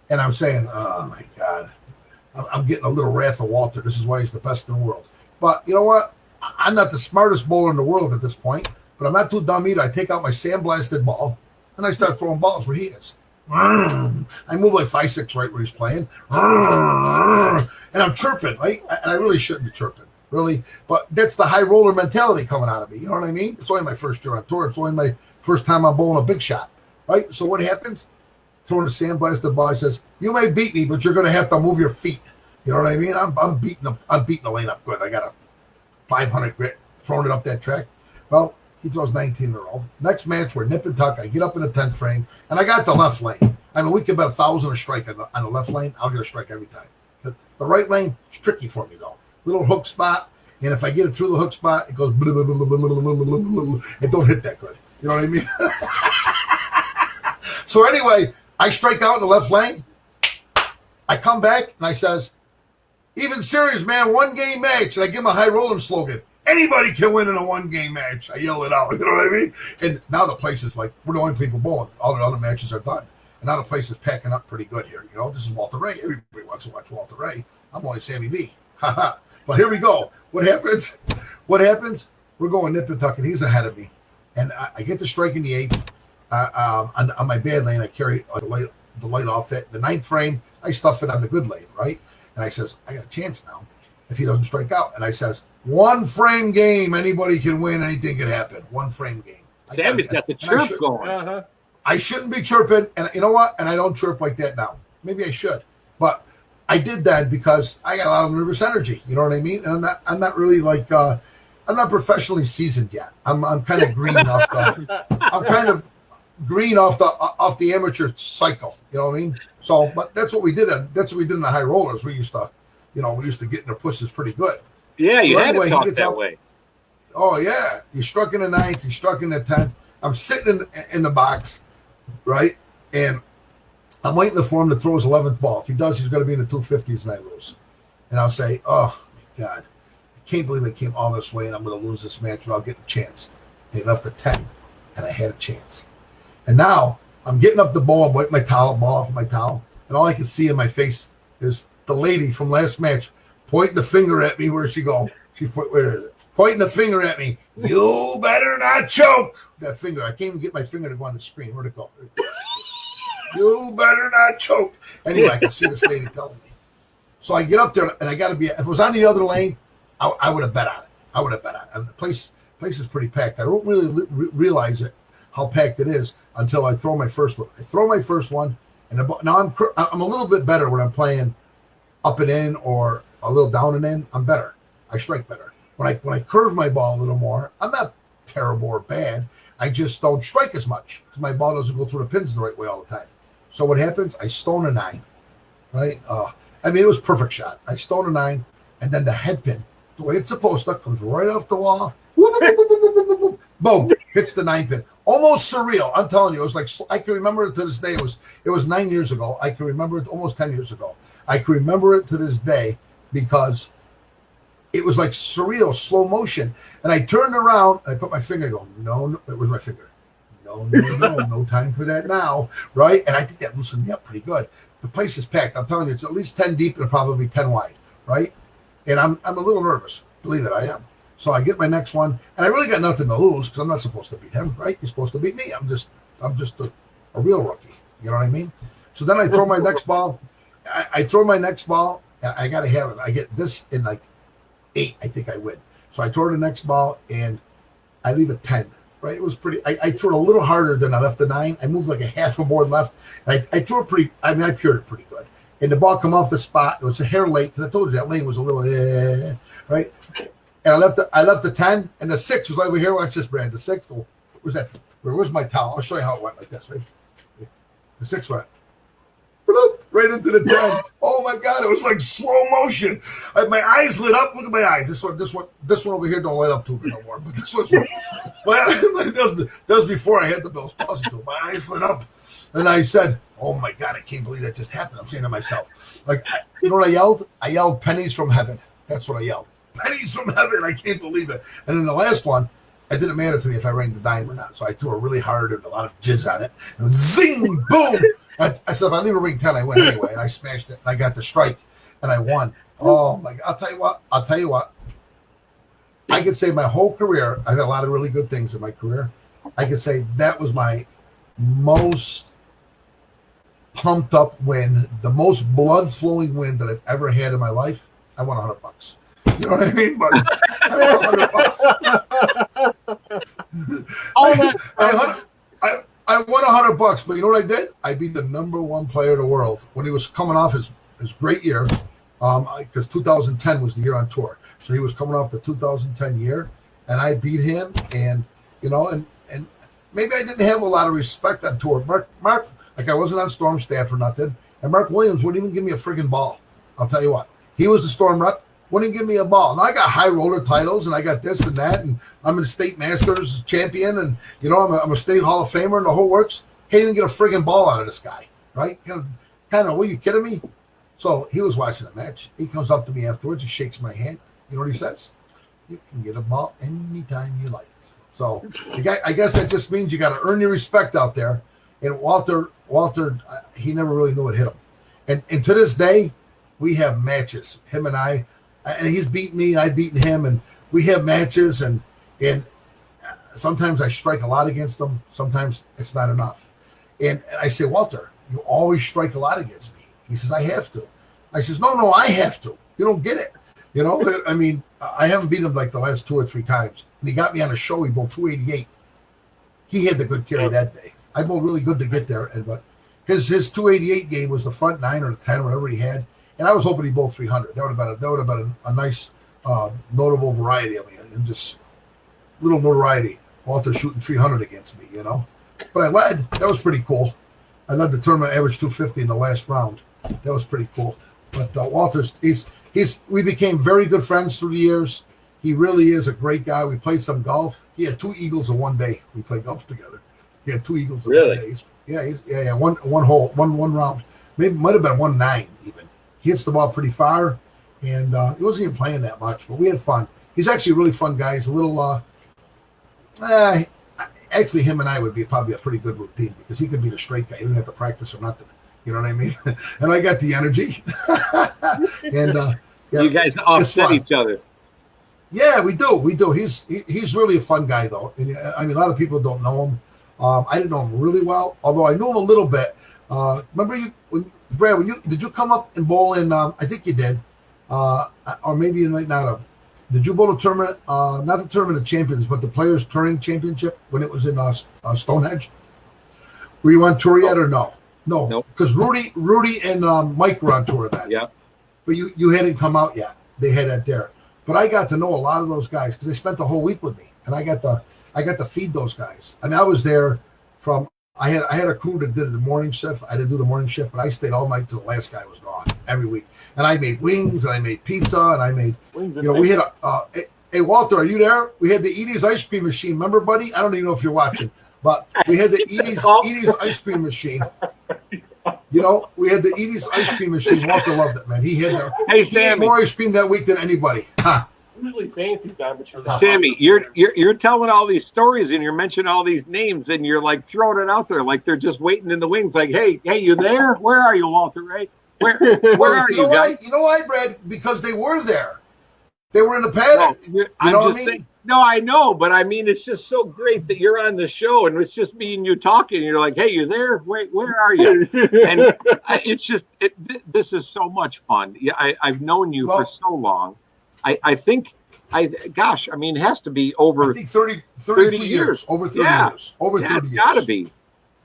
And I'm saying, oh, my God. I'm getting a little wrath of Walter. This is why he's the best in the world. But you know what? I'm not the smartest bowler in the world at this point, but I'm not too dumb either. I take out my sandblasted ball, and I start throwing balls where he is. I move like 5-6 right where he's playing. And I'm chirping, right? And I really shouldn't be chirping, really. But that's the high roller mentality coming out of me. You know what I mean? It's only my first year on tour. It's only my first time I'm bowling a big shot, right? So what happens? Throwing a sandblasted ball, he says, you may beat me, but you're going to have to move your feet. You know what I mean? I'm beating the lane up good. I got a 500 grit, throwing it up that track. Well, he throws 19 in a row. Next match, we're nip and tuck. I get up in the 10th frame, and I got the left lane. I mean, we could bet 1,000 a strike on the left lane. I'll get a strike every time. The right lane is tricky for me, though. Little hook spot, and if I get it through the hook spot, it goes blah, blah, blah, blah, blah, blah, blah, blah, and don't hit that good. You know what I mean? So anyway, I strike out in the left lane. I come back, and I says, even serious, man, 1-game match. And I give him a high rolling slogan. Anybody can win in a 1-game match. I yell it out. You know what I mean? And now the place is like, we're the only people bowling. All the other matches are done. And now the place is packing up pretty good here. You know, this is Walter Ray. Everybody wants to watch Walter Ray. I'm only Sammy V. But here we go. What happens? We're going nip and tuck, and he's ahead of me. And I get the strike in the 8th. On my bad lane, I carry the light off it. The 9th frame, I stuff it on the good lane, right? And I says, I got a chance now if he doesn't strike out. And I says, 1 frame game. Anybody can win. Anything can happen. 1 frame game. Sammy's got the chirp going. I shouldn't be chirping. And you know what? And I don't chirp like that now. Maybe I should. But I did that because I got a lot of nervous energy. You know what I mean? And I'm not really like I'm not professionally seasoned yet. I'm kind of green off the amateur cycle. You know what I mean? So, but that's what we did. That's what we did in the high rollers. We used to get in their pushes pretty good. Yeah, so you anyway, had to talk that way. Oh yeah, he struck in the 9th. He struck in the 10th. I'm sitting in the box, right, and I'm waiting for him to throw his 11th ball. If he does, he's going to be in the 250s, and I lose. And I'll say, "Oh my God, I can't believe I came all this way, and I'm going to lose this match without getting a chance." And he left a 10, and I had a chance. And now I'm getting up the ball, I'm wiping my ball off of my towel, and all I can see in my face is the lady from last match pointing the finger at me. Where'd she go? Where is it? Pointing the finger at me. You better not choke. That finger. I can't even get my finger to go on the screen. Where'd it go? You better not choke. Anyway, I can see this lady telling me. So I get up there, and I got to be. If it was on the other lane, I would have bet on it. And the place is pretty packed. I don't really realize it, how packed it is, until I throw my first one. I throw my first one, and now I'm a little bit better when I'm playing up and in or a little down and in. I'm better. I strike better. When I curve my ball a little more, I'm not terrible or bad. I just don't strike as much because my ball doesn't go through the pins the right way all the time. So what happens? I stone a 9, right? It was a perfect shot. I stone a 9, and then the head pin, the way it's supposed to, comes right off the wall. Boom, hits the 9 pin. Almost surreal. I'm telling you, it was like, I can remember it to this day. It was 9 years ago. I can remember it almost 10 years ago. I can remember it to this day because it was like surreal, slow motion. And I turned around and I put my finger, no, it was my finger. No time for that now, right? And I think that loosened me up pretty good. The place is packed. I'm telling you, it's at least 10 deep and probably 10 wide, right? And I'm a little nervous. Believe it, I am. So I get my next one, and I really got nothing to lose because I'm not supposed to beat him, right? He's supposed to beat me. I'm just a real rookie. You know what I mean? So then I throw my next ball. I throw my next ball, and I got to have it. I get this in like 8. I think I win. So I throw the next ball, and I leave a 10. Right? It was pretty. I threw it a little harder than I left the 9. I moved like a half a board left. And I threw it pretty. I pured it pretty good. And the ball come off the spot. It was a hair late because I told you that lane was a little right. And I left the 10, and the 6 was over here. Watch this, Brad. The 6. What was that? Where's my towel? I'll show you how it went like this. Right. The 6 went right into the 10. Oh my God! It was like slow motion. My eyes lit up. Look at my eyes. This one over here don't light up too good no more. But this one's. That was before I had the Bell's palsy. My eyes lit up, and I said, "Oh my God! I can't believe that just happened." I'm saying to myself, you know what I yelled? I yelled, "Pennies from heaven." That's what I yelled. Pennies from heaven! I can't believe it. And then the last one, it didn't matter to me if I rang the dime or not. So I threw it really hard and a lot of jizz on it. And zing, boom! I said, if I leave a ring 10, I win anyway. And I smashed it. And I got the strike, and I won. Oh my God! I'll tell you what. I could say my whole career, I had a lot of really good things in my career. I could say that was my most pumped up win, the most blood flowing win that I've ever had in my life. I won $100. You know what I mean? But I won $100. I won $100, but you know what I did? I beat the number 1 player in the world when he was coming off his great year, because 2010 was the year on tour. So he was coming off the 2010 year, and I beat him. And and maybe I didn't have a lot of respect on tour. Mark, like I wasn't on Storm staff or nothing, and Mark Williams wouldn't even give me a friggin' ball. I'll tell you what, he was the Storm rep. Wouldn't give me a ball. Now I got high roller titles, and I got this and that, and I'm a state masters champion, and I'm a state Hall of Famer, and the whole works. Can't even get a friggin' ball out of this guy, right? Kind of. Were you kidding me? So he was watching the match. He comes up to me afterwards. He shakes my hand. You know what he says? You can get a ball anytime you like. So I guess that just means you got to earn your respect out there. And Walter, he never really knew what hit him. And to this day, we have matches. Him and I and he's beaten me, and I've beaten him, and we have matches, and sometimes I strike a lot against him. Sometimes it's not enough. And I say, Walter, you always strike a lot against me. He says, I have to. I says, no, I have to. You don't get it. You know, I mean, I haven't beat him like the last 2 or 3 times. And he got me on a show. He bowled 288. He had the good carry that day. I bowled really good to get there. But his 288 game was the front 9 or the 10, whatever he had. And I was hoping he bowled 300. That would have been a nice, notable variety. I mean, and just little notoriety. Walter shooting 300 against me, you know. But I led. That was pretty cool. I led the tournament, average 250 in the last round. That was pretty cool. But Walter's, we became very good friends through the years. He really is a great guy. We played some golf. He had 2 eagles in one day. We played golf together. He had 2 eagles in one day. Yeah. One hole, one round. Maybe might have been 1-9 even. He hits the ball pretty far, and he wasn't even playing that much. But we had fun. He's actually a really fun guy. He's a little. Actually, him and I would be probably a pretty good routine because he could be the straight guy. He didn't have to practice or nothing. You know what I mean? And I got the energy. And you guys offset each other. Yeah, we do. He's really a fun guy, though. And, I mean, a lot of people don't know him. I didn't know him really well, although I knew him a little bit. Remember Brad? Did you come up and bowl in? I think you did, or maybe you might not have. Did you bowl a tournament? Not the Tournament of Champions, but the Players Touring Championship when it was in Stonehenge. Were you on tour yet or no? No, because Rudy and Mike were on tour then. Yeah, but you hadn't come out yet. They had it there, but I got to know a lot of those guys because they spent the whole week with me, and I got to feed those guys. I mean, I was there from. I had a crew that did the morning shift. I didn't do the morning shift, but I stayed all night till the last guy was gone every week. And I made wings, and I made pizza, and I made. We had hey Walter, are you there? We had the Edie's ice cream machine. Remember, buddy? I don't even know if you're watching, but we had the Edie's ice cream machine. You know, we had the Edie's ice cream machine. Walter loved it, man. He had more ice cream that week than anybody. Huh? Really fancy time, but Sammy, you're telling all these stories and you're mentioning all these names and you're like throwing it out there like they're just waiting in the wings. Like, hey, you there? Where are you, Walter Ray? Where are you guys? You know why, Brad? Because they were there. They were in the paddock. You know what I mean? No, I know, but I mean, it's just so great that you're on the show and it's just me and you talking. And you're like, hey, you there? Wait, where are you? And it's just, this is so much fun. Yeah, I've known you for so long. I think, gosh, I mean, it has to be over 30 years. Over 30 years. Over 30 years.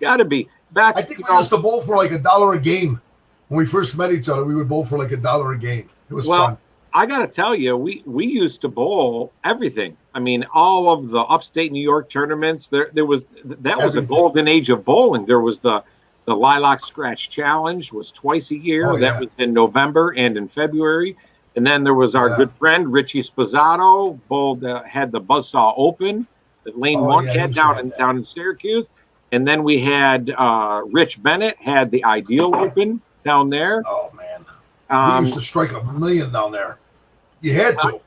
Gotta be. Back, I think we used to bowl for like $1 a game. When we first met each other, we would bowl for like $1 a game. It was fun. I got to tell you, we used to bowl everything. I mean, all of the upstate New York tournaments, that was a golden age of bowling. There was the Lilac Scratch Challenge was twice a year. That was in November and in February. And then there was our good friend, Richie Spozzato, bowled, had the Buzzsaw Open that Lane Monk had down in Syracuse. And then we had Rich Bennett had the Ideal Open down there. Oh, man. We used to strike $1 million down there. You had to.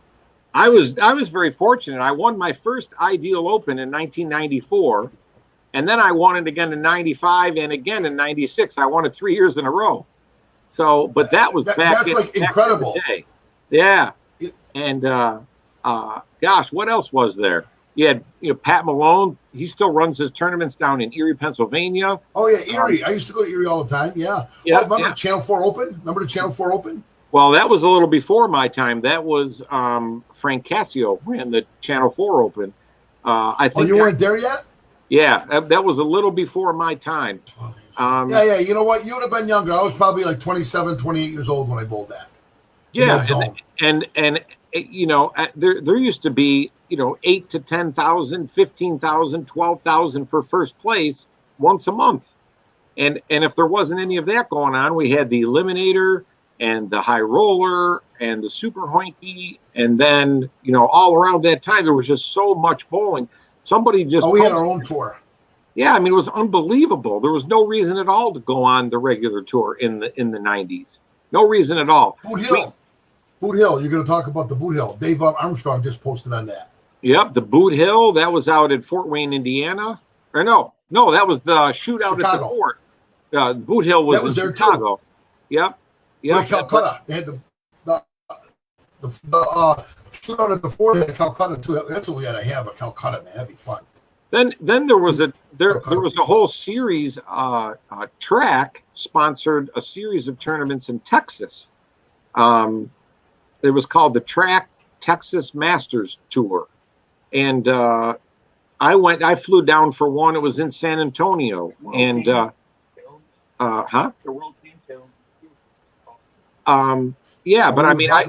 I was very fortunate. I won my first Ideal Open in 1994. And then I won it again in 95 and again in 96. I won it 3 years in a row. So, but that was back in incredible. the day. Yeah. And gosh, what else was there? You had Pat Malone. He still runs his tournaments down in Erie, Pennsylvania. Oh yeah, Erie. I used to go to Erie all the time. Yeah. Remember the Channel 4 Open? Remember the Channel 4 Open? Well, that was a little before my time. That was Frank Cassio ran the Channel 4 Open. I think. Oh, you weren't there yet? Yeah, that was a little before my time. Yeah. You know what? You would have been younger. I was probably like 27, 28 years old when I bowled that. Yeah, and there used to be 8 to 10,000, 15,000, 12,000 for first place once a month, and if there wasn't any of that going on, we had the Eliminator and the High Roller and the Super Hoinky, and then all around that time there was just so much bowling. Somebody just we had our own tour. Yeah, I mean it was unbelievable. There was no reason at all to go on the regular tour in the 90s. No reason at all. Boot Hill. You're going to talk about the Boot Hill. Dave Armstrong just posted on that. Yep, the Boot Hill. That was out at Fort Wayne, Indiana. Or no, that was the shootout at the fort. Boot Hill was in Chicago. Too. Yep. Calcutta. They had the The shootout at the Fort at Calcutta too. That's what we got to have at Calcutta, man. That'd be fun. Then there was a whole series. Track sponsored a series of tournaments in Texas. It was called the Track Texas Masters Tour, and I flew down for one. It was in San Antonio, and The World Team Challenge. yeah, but I mean, I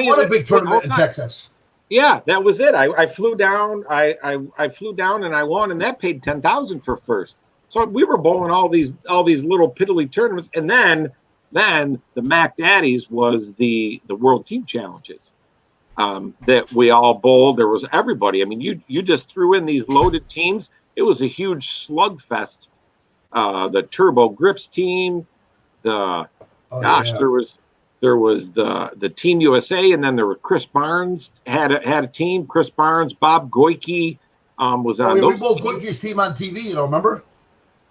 won a big tournament in Texas. Yeah, that was it. I flew down. I flew down and I won, and that paid $10,000 for first. So we were bowling all these little piddly tournaments, and then the Mac Daddies was the World Team Challenges that we all bowled. There was everybody. I mean, you just threw in these loaded teams. It was a huge slugfest. The Turbo Grips team. There was the Team USA, and then there was Chris Barnes had a team. Chris Barnes, Bob Goyke was on. We bowled Goyke's team on TV. You know, remember?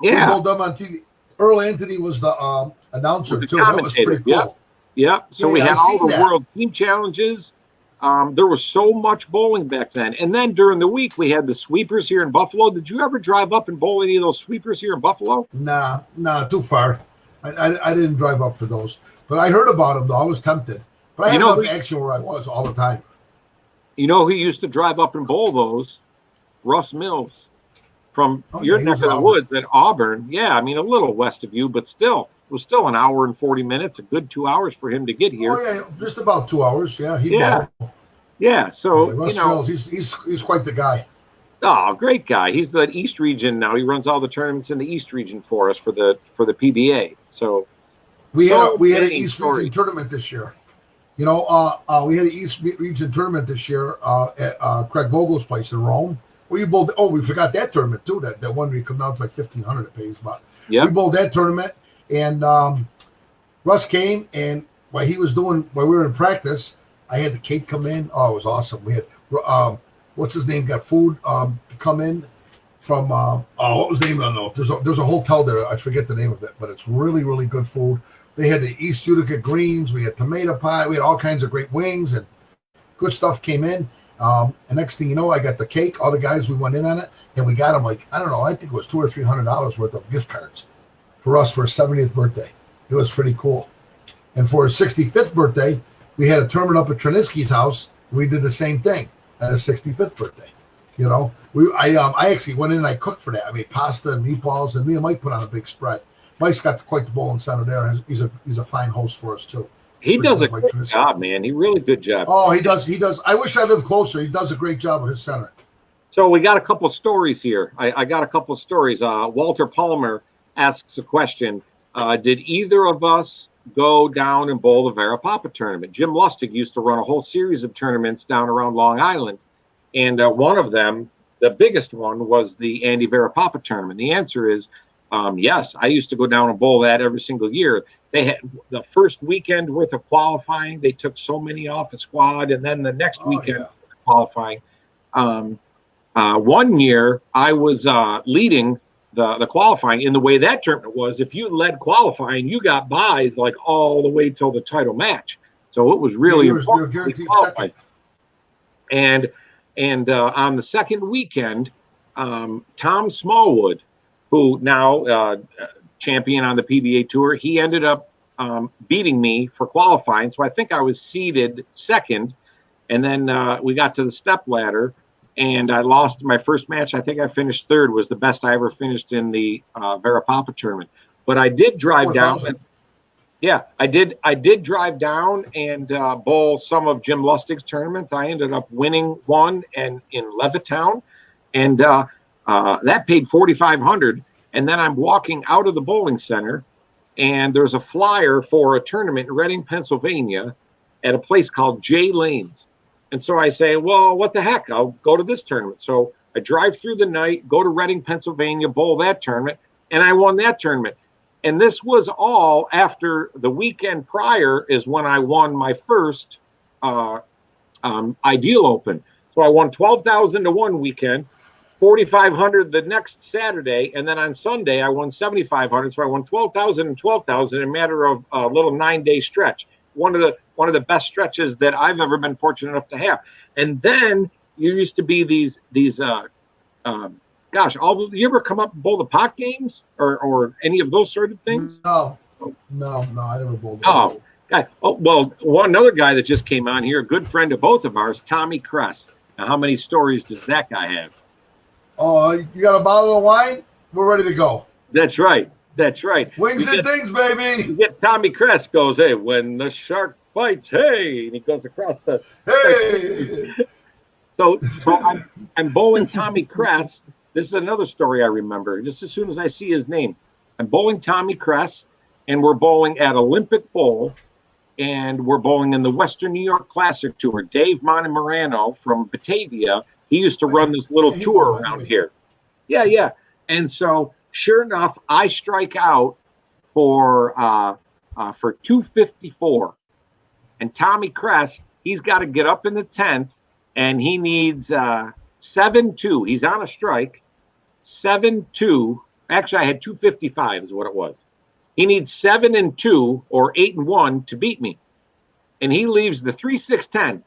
Yeah, we bowled them on TV. Earl Anthony was the announcer too. That was pretty cool. Yeah. So we had all the World Team Challenges. There was so much bowling back then. And then during the week, we had the sweepers here in Buffalo. Did you ever drive up and bowl any of those sweepers here in Buffalo? Nah, too far. I didn't drive up for those. But I heard about them, though. I was tempted. But I had enough action where I was all the time. You know who used to drive up and bowl those? Russ Mills from your neck of the woods at Auburn. Yeah, I mean, a little west of you, but still. It was still an hour and 40 minutes, a good 2 hours for him to get here. Oh, yeah, just about 2 hours. Yeah, So, Russ Mills, he's quite the guy. Oh, great guy. He's the East region now. He runs all the tournaments in the East region for us for the PBA. So we had an East region tournament this year. You know, we had an East region tournament this year at Craig Vogel's place in Rome. Where you bowled. Oh, we forgot that tournament too. That one we come down to like 1,500 it pays, but we bowled that tournament. And Russ came, and while we were in practice, I had the cake come in. Oh, it was awesome. We had what's his name got food to come in from what was the name? I don't know. There's a hotel there. I forget the name of it, but it's really, really good food. They had the East Utica greens. We had tomato pie. We had all kinds of great wings, and good stuff came in. And next thing you know, I got the cake. All the guys, we went in on it, and we got them like, I don't know, I think it was $200 or $300 worth of gift cards for us for his 70th birthday. It was pretty cool. And for his 65th birthday, we had a tournament up at Triniski's house. We did the same thing at his 65th birthday. You know, I actually went in and I cooked for that. I made pasta and meatballs, and me and Mike put on a big spread. Mike's got quite the bowling center there. He's a fine host for us too. He does a good job, man. He really good job. Oh, he does. I wish I lived closer. He does a great job at his center. So we got a couple of stories here. I got a couple of stories. Walter Palmer asks a question. Did either of us go down and bowl the Vera Papa tournament? Jim Lustig used to run a whole series of tournaments down around Long Island. And one of them, the biggest one, was the Andy Vera Papa tournament. The answer is yes. I used to go down and bowl that every single year. They had the first weekend worth of qualifying. They took so many off the squad. And then the next weekend qualifying. One year, I was leading the qualifying. In the way that tournament was, if you led qualifying, you got buys like all the way till the title match. So it was really important. Guaranteed second. And on the second weekend, Tom Smallwood, who now champion on the PBA Tour, he ended up beating me for qualifying. So I think I was seeded second. And then we got to the step ladder, and I lost my first match. I think I finished third, was the best I ever finished in the Vera Papa tournament. But I did drive down. I did drive down and bowl some of Jim Lustig's tournaments. I ended up winning one in Levittown, and that paid $4,500. And then I'm walking out of the bowling center, and there's a flyer for a tournament in Reading, Pennsylvania, at a place called Jay Lane's. And so I say, well, what the heck? I'll go to this tournament. So I drive through the night, go to Reading, Pennsylvania, bowl that tournament, and I won that tournament. And this was all after the weekend prior is when I won my first Ideal Open. So I won $12,000 to one weekend, $4,500 the next Saturday, and then on Sunday I won $7,500. So I won $12,000 and $12,000 in a matter of a little 9-day stretch. One of one of the best stretches that I've ever been fortunate enough to have. And then you used to be these gosh, you ever come up and bowl the pot games or any of those sort of things? No, I never bowled. Oh, guy. Oh, well, another guy that just came on here, a good friend of both of ours, Tommy Kress. Now, how many stories does that guy have? Oh, you got a bottle of wine? We're ready to go. That's right. Wings and things, baby. You get Tommy Kress goes, hey, when the shark bites, hey, and he goes across the. Hey. So I'm bowling Tommy Kress. This is another story I remember. Just as soon as I see his name, I'm bowling Tommy Kress, and we're bowling at Olympic Bowl, and we're bowling in the Western New York Classic Tour. Dave Montemurano from Batavia, he used to run this little tour around here. Yeah. And so, sure enough, I strike out for 254, and Tommy Kress, he's got to get up in the 10th, and he needs 7-2. He's on a strike. 7-2. Actually, I had 255 is what it was. He needs 7-2 or 8-1 to beat me. And he leaves the 3-6-10,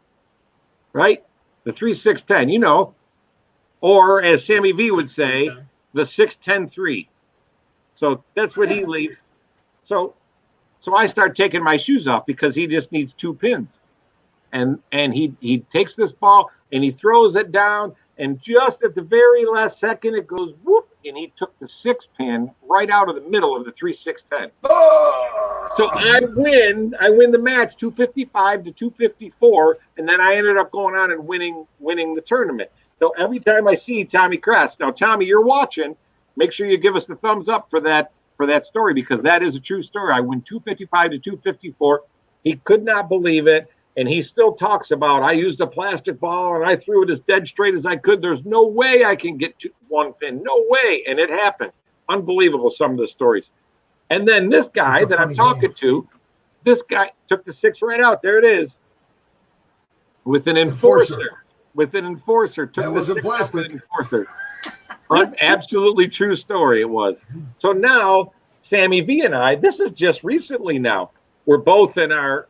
right? The 3-6-10, you know. Or as Sammy V would say, the 6-10-3. So that's what he leaves. So I start taking my shoes off because he just needs 2 pins. And he takes this ball and he throws it down. And just at the very last second, it goes whoop, and he took the 6 pin right out of the middle of the 3-6-10. Oh! So I win the match 255 to 254, and then I ended up going on and winning the tournament. So every time I see Tommy Kress, now Tommy, you're watching, make sure you give us the thumbs up for that story, because that is a true story. I win 255 to 254. He could not believe it. And he still talks about, I used a plastic ball and I threw it as dead straight as I could. There's no way I can get to 1 pin. No way. And it happened. Unbelievable, some of the stories. And then this guy that I'm talking to, this guy took the 6 right out. There it is. With an enforcer. Took that was the a 6 plastic. with an enforcer. Absolutely true story it was. So now, Sammy V and I, this is just recently now. We're both in our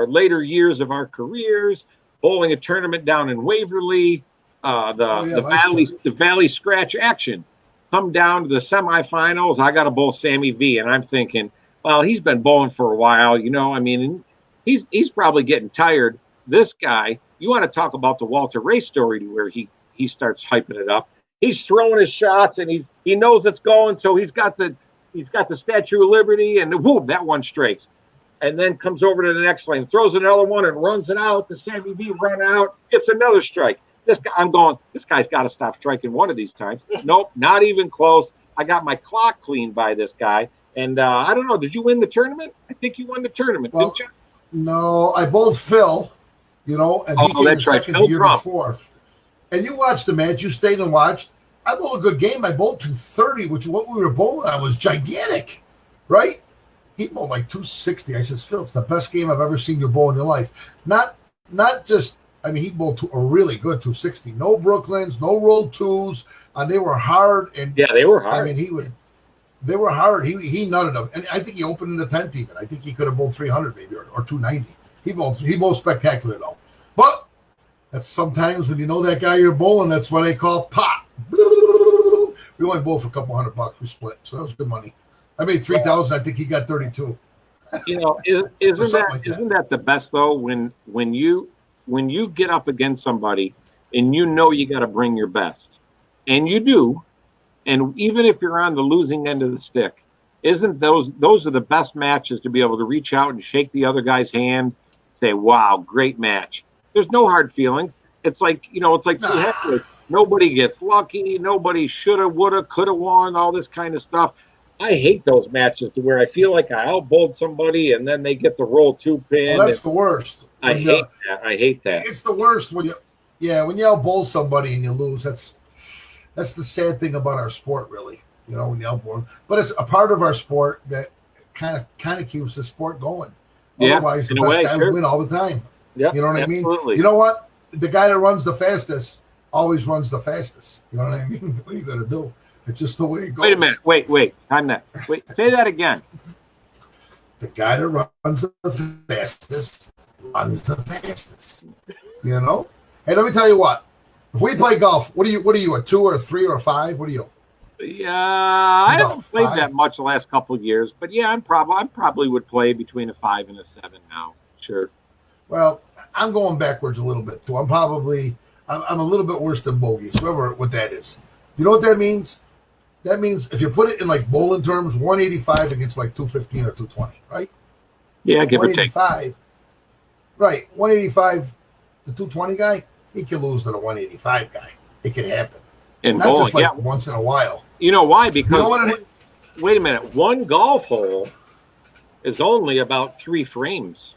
later years of our careers, bowling a tournament down in Waverly, the Valley Scratch Action. Come down to the semifinals. I got to bowl Sammy V, and I'm thinking, well, he's been bowling for a while, you know. I mean, he's probably getting tired. This guy, you want to talk about the Walter Ray story where he starts hyping it up. He's throwing his shots, and he knows it's going, so he's got the Statue of Liberty, and whoop, that one strikes. And then comes over to the next lane, throws another one and runs it out. The Sammy V run out. It's another strike. This guy's got to stop striking one of these times. Nope, not even close. I got my clock cleaned by this guy. And I don't know, did you win the tournament? I think you won the tournament, didn't you? No, I bowled Phil, you know, and he came second the year before. And you watched the match. You stayed and watched. I bowled a good game. I bowled 230, which is what we were bowling on was gigantic, right? He bowled like 260. I says, Phil, it's the best game I've ever seen you bowl in your life. Not just, I mean, he bowled a really good 260. No Brooklyns, no rolled twos, and they were hard. And yeah, they were hard. I mean, they were hard. He nutted them, and I think he opened in the 10th even. I think he could have bowled 300 maybe or 290. He bowled spectacular though. But that's sometimes when you know that guy you're bowling, that's what they call pop. We only bowled for a couple $100. We split, so that was good money. I made 3,000. I think he got 32. You know, isn't that the best though? When you get up against somebody and you know you got to bring your best, and you do, and even if you're on the losing end of the stick, isn't those are the best matches to be able to reach out and shake the other guy's hand, say, "Wow, great match." There's no hard feelings. It's like two heavyweights. Nobody gets lucky. Nobody shoulda, woulda, coulda won. All this kind of stuff. I hate those matches to where I feel like I outbowled somebody and then they get the roll 2 pin. Well, that's the worst. I hate that. It's the worst when you outbowl somebody and you lose. That's the sad thing about our sport, really. You know, when you outbowl. But it's a part of our sport that kind of keeps the sport going. Otherwise, the best guy would win all the time. Yep, you know what absolutely. I mean? You know what? The guy that runs the fastest always runs the fastest. You know what I mean? What are you gonna do? It's just the way it goes. Wait a minute. Wait. Time that. Wait. Say that again. The guy that runs the fastest runs the fastest. You know? Hey, let me tell you what. If we play golf, what are you, a 2 or a 3 or a 5? What are you? Yeah, I haven't played 5? that much the last couple of years, but yeah, I probably would play between a 5 and a 7 now. Sure. Well, I'm going backwards a little bit too. I'm a little bit worse than bogeys, whatever what that is. You know what that means? That means if you put it in like bowling terms, 185 against like 215 or 220, right? Yeah, give or take. 185. Right, 185 the 220 guy, he can lose to the 185 guy. It can happen. In Not bowling, just like once in a while. You know why? Because You know what wait a minute, one golf hole is only about 3 frames.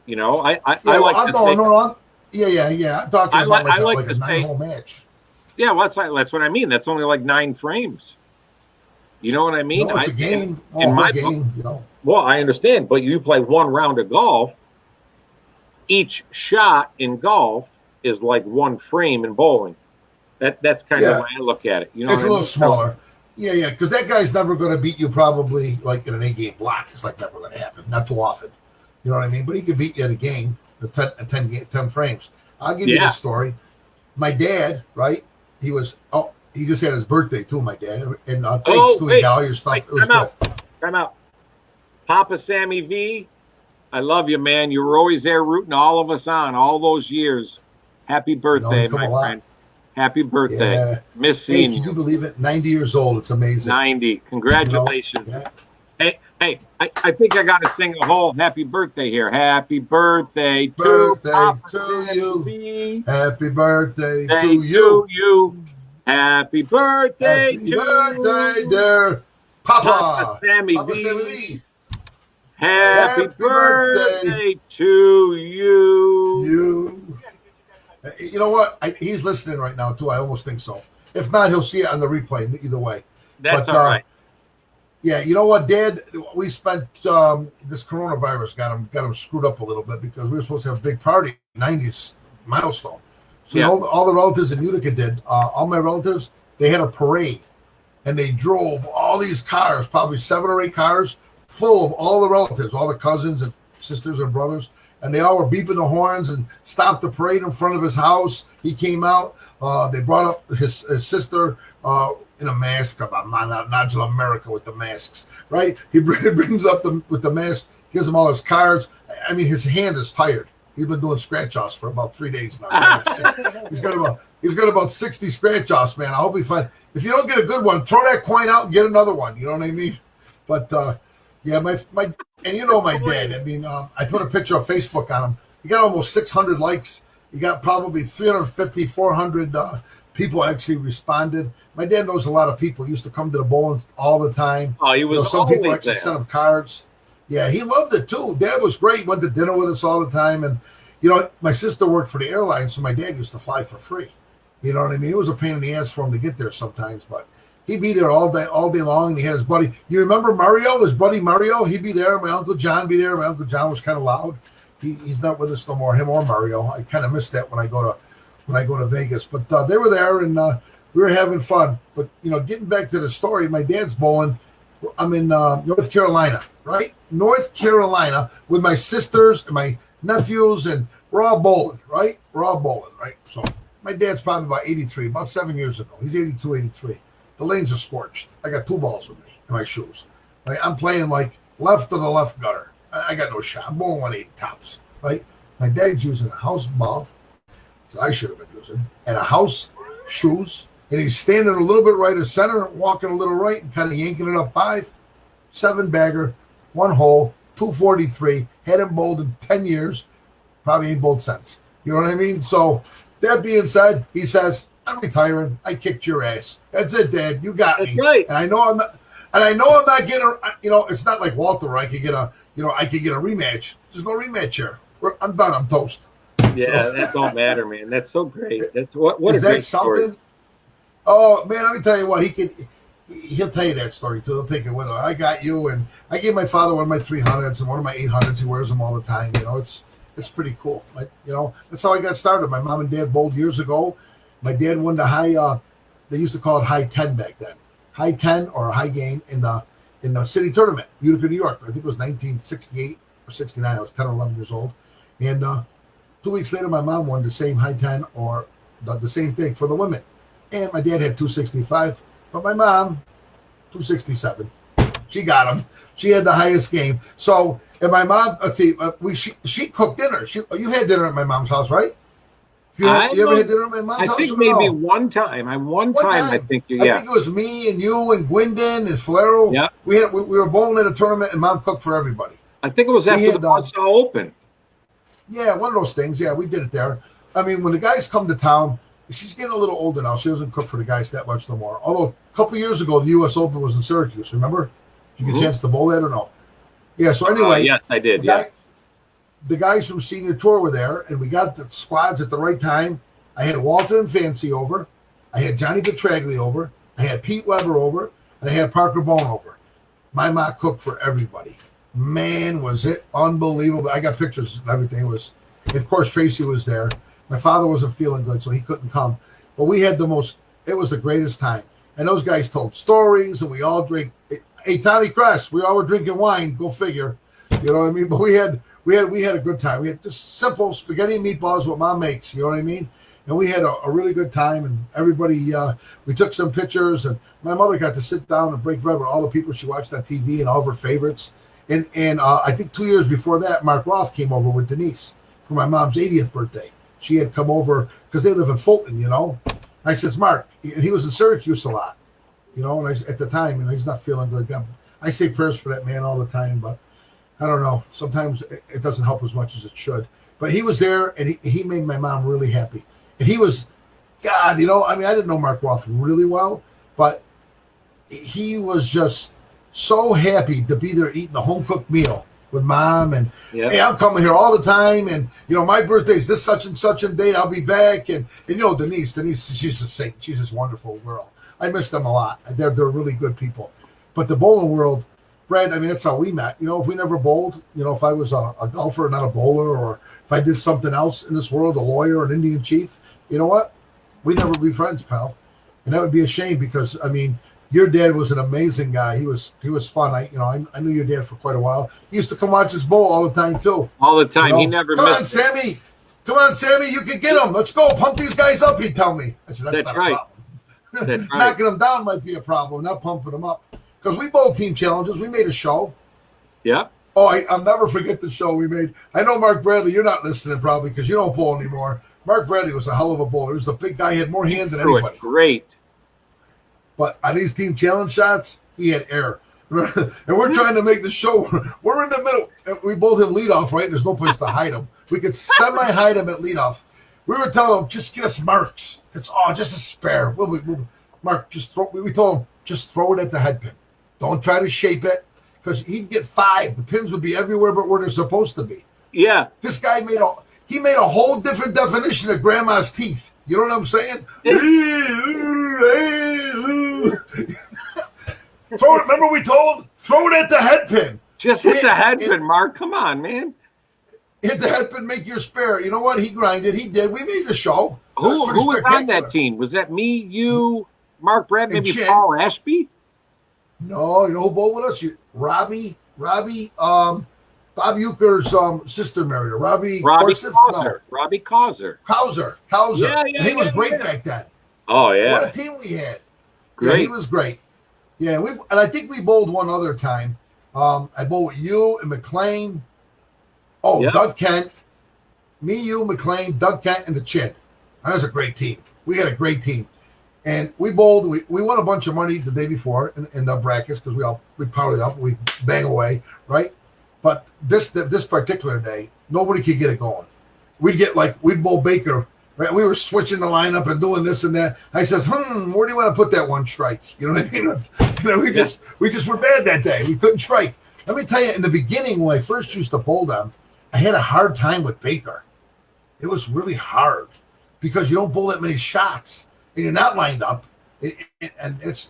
You know, I like to say, yeah. I'm talking about I like like to a say- 9-hole match. yeah, well, that's what I mean. That's only like 9 frames. You know what I mean? You know, it's a game. in my game, you know. Well, I understand, but you play one round of golf. Each shot in golf is like 1 frame in bowling. That's kind of the way I look at it. You know, it's a little smaller. Yeah, because that guy's never going to beat you probably like in an 8-game block. It's like never going to happen. Not too often. You know what I mean? But he could beat you in a game, 10 frames. I'll give you the story. My dad, right? He just had his birthday too, my dad. And thanks to he got all your stuff. It was good. Time out. Papa Sammy V, I love you, man. You were always there rooting all of us on all those years. Happy birthday, my friend. Happy birthday. Yeah. Miss Hey, seeing can you. you believe it? 90 years old. It's amazing. 90. Congratulations. You know? Hey, I think I got to sing a whole happy birthday here. Happy birthday to Birthday Papa to Sammy you. V. Happy birthday Day to you. Happy birthday Happy to birthday, you. dear Papa Papa. Sammy Papa V. Sammy V. Happy birthday to you. You know what? He's listening right now too. I almost think so. If not, he'll see it on the replay. Either way, That's all right. Yeah, you know what, Dad? We spent this coronavirus got him screwed up a little bit because we were supposed to have a big party, 90s milestone. So all the relatives in Utica did. All my relatives, they had a parade, and they drove all these cars, probably 7 or 8 cars, full of all the relatives, all the cousins and sisters and brothers, and they all were beeping the horns and stopped the parade in front of his house. He came out. They brought up his sister in a mask. I'm not America with the masks, right? He brings up with the mask, gives him all his cards. I mean, his hand is tired. He's been doing scratch-offs for about 3 days now. He's got about 60 scratch-offs, man. I hope he finds. If you don't get a good one, throw that coin out and get another one. You know what I mean? But yeah, my and you know my dad. I mean, I put a picture on Facebook on him. He got almost 600 likes. He got probably 350, 400 people actually responded. My dad knows a lot of people. He used to come to the bowling all the time. Oh, he was some people always actually there. sent him cards. Yeah, he loved it too. Dad was great. Went to dinner with us all the time. And, you know, my sister worked for the airline, so my dad used to fly for free. You know what I mean? It was a pain in the ass for him to get there sometimes, but he'd be there all day long. And he had his buddy. You remember Mario? His buddy Mario? He'd be there. My Uncle John be there. My Uncle John was kind of loud. He's not with us no more, him or Mario. I kind of miss that when I go to Vegas. But they were there, and we were having fun. But, you know, getting back to the story, my dad's bowling. I'm in North Carolina, right? North Carolina with my sisters and my nephews, and we're all bowling, right? We're all bowling, right? So my dad's probably about 83, about 7 years ago. He's 82, 83. The lanes are scorched. I got 2 balls with me in my shoes. Right? I'm playing like left of the left gutter. I got no shot. I'm bowling 180 tops, right? My dad's using a house ball, that I should have been using, and a house shoes, and he's standing a little bit right of center, walking a little right, and kind of yanking it up 5, 7-bagger, 1 hole, 243, hadn't bowled in 10 years, probably ain't bowled since. You know what I mean? So that being said, he says, I'm retiring. I kicked your ass. That's it, Dad. You got me. Right. And I know I'm not getting, you know, it's not like Walter where I could get a rematch. There's no rematch here. I'm done. I'm toast. Yeah, that don't matter, man. That's so great. That's what Is a great that something? story. Oh man, let me tell you what. He'll tell you that story too. He'll take it with him. I got you, and I gave my father one of my 300s and one of my 800s. He wears them all the time. You know, it's pretty cool. You know, that's how I got started. My mom and dad bowled years ago. My dad won the high. They used to call it high 10 back then. High 10 or high game in in the city tournament, Utica, New York. I think it was 1968 or 69. I was 10 or 11 years old. And 2 weeks later, my mom won the same high 10 or the same thing for the women. And my dad had 265, but my mom, 267. She got him. She had the highest game. So, and my mom, let's see, she cooked dinner. You had dinner at my mom's house, right? You ever had dinner at my mom's house? I think maybe one time. I think I think it was me and you and Gwendon and Falero. Yeah. We were bowling at a tournament and Mom cooked for everybody. I think it was after the Warsaw Open. Yeah, one of those things. Yeah, we did it there. I mean, when the guys come to town, she's getting a little older now. She doesn't cook for the guys that much no more. Although a couple years ago, the U.S. Open was in Syracuse. Remember? Did you get a chance to bowl that or no? Yeah. So anyway, yes, I did. The guys from Senior Tour were there, and we got the squads at the right time. I had Walter and Fancy over. I had Johnny Petraglia over. I had Pete Weber over, and I had Parker Bone over. My mom cooked for everybody. Man, was it unbelievable. I got pictures and everything. And of course, Tracy was there. My father wasn't feeling good, so he couldn't come. But we had it was the greatest time. And those guys told stories, and we all drank. Hey, Tommy Kress, we all were drinking wine. Go figure. You know what I mean? But we had a good time. We had just simple spaghetti and meatballs, what Mom makes. You know what I mean? And we had a really good time, and everybody, we took some pictures, and my mother got to sit down and break bread with all the people she watched on TV and all of her favorites. And I think 2 years before that, Mark Roth came over with Denise for my mom's 80th birthday. She had come over because they live in Fulton, you know. I says, Mark, and he was in Syracuse a lot, you know, and at the time, and he's not feeling good. I say prayers for that man all the time, but I don't know. Sometimes it doesn't help as much as it should. But he was there, and he made my mom really happy. And he was, God, you know, I mean, I didn't know Mark Roth really well, but he was just so happy to be there eating a home-cooked meal with Mom. And, hey, I'm coming here all the time. And, you know, my birthday's this such and such a day. I'll be back. And you know, Denise, she's a saint. She's this wonderful girl. I miss them a lot. They're really good people. But the bowling world, Brad, I mean, that's how we met. You know, if we never bowled, you know, if I was a golfer, not a bowler, or if I did something else in this world, a lawyer, an Indian chief, you know what? We'd never be friends, pal. And that would be a shame because, I mean, your dad was an amazing guy. He was fun. I knew your dad for quite a while. He used to come watch us bowl all the time, too. All the time. You know? He never Come missed on, Sammy. Come on, Sammy. You can get them. Let's go. Pump these guys up, he'd tell me. I said, that's not right. a problem. That's right. Knocking them down might be a problem, not pumping them up. Because we bowled team challenges. We made a show. Yeah. Oh, I'll never forget the show we made. I know, Mark Bradley, you're not listening probably because you don't bowl anymore. Mark Bradley was a hell of a bowler. He was the big guy. He had more hand than anybody. Great. But on these team challenge shots, he had air. And we're trying to make the show. We're in the middle. We both have leadoff, right? There's no place to hide him. We could semi-hide him at leadoff. We were telling him, just get us marks. It's just a spare. Mark, just throw. We told him, just throw it at the head pin. Don't try to shape it because he'd get 5. The pins would be everywhere but where they're supposed to be. Yeah. This guy made a whole different definition of grandma's teeth. You know what I'm saying? Throw it. Remember we told him, throw it at the head pin. Just hit the head pin, Mark. Come on, man. Hit the head pin, make your spare. You know what? He grinded. He did. We made the show. Who was on that team? Was that me, you, Mark Brad, maybe Paul Ashby? No, you know who bowled with us? Robbie, Bob Euchre's sister married her. Robbie Causer. No. Robbie Causer. Yeah, he was great back then. Oh, yeah. What a team we had. Great. Yeah, he was great. Yeah, and I think we bowled one other time. I bowled with you and McLean. Oh, yeah. Doug Kent. Me, you, McLean, Doug Kent, and the Chin. That was a great team. We had a great team. And we bowled. We won a bunch of money the day before in the brackets because we powered it up. We bang away, right? But this particular day, nobody could get it going. We'd bowl Baker, right? We were switching the lineup and doing this and that. I says, where do you want to put that one strike? You know what I mean? You know, we just were bad that day. We couldn't strike. Let me tell you, in the beginning, when I first used to bowl them, I had a hard time with Baker. It was really hard because you don't bowl that many shots and you're not lined up. It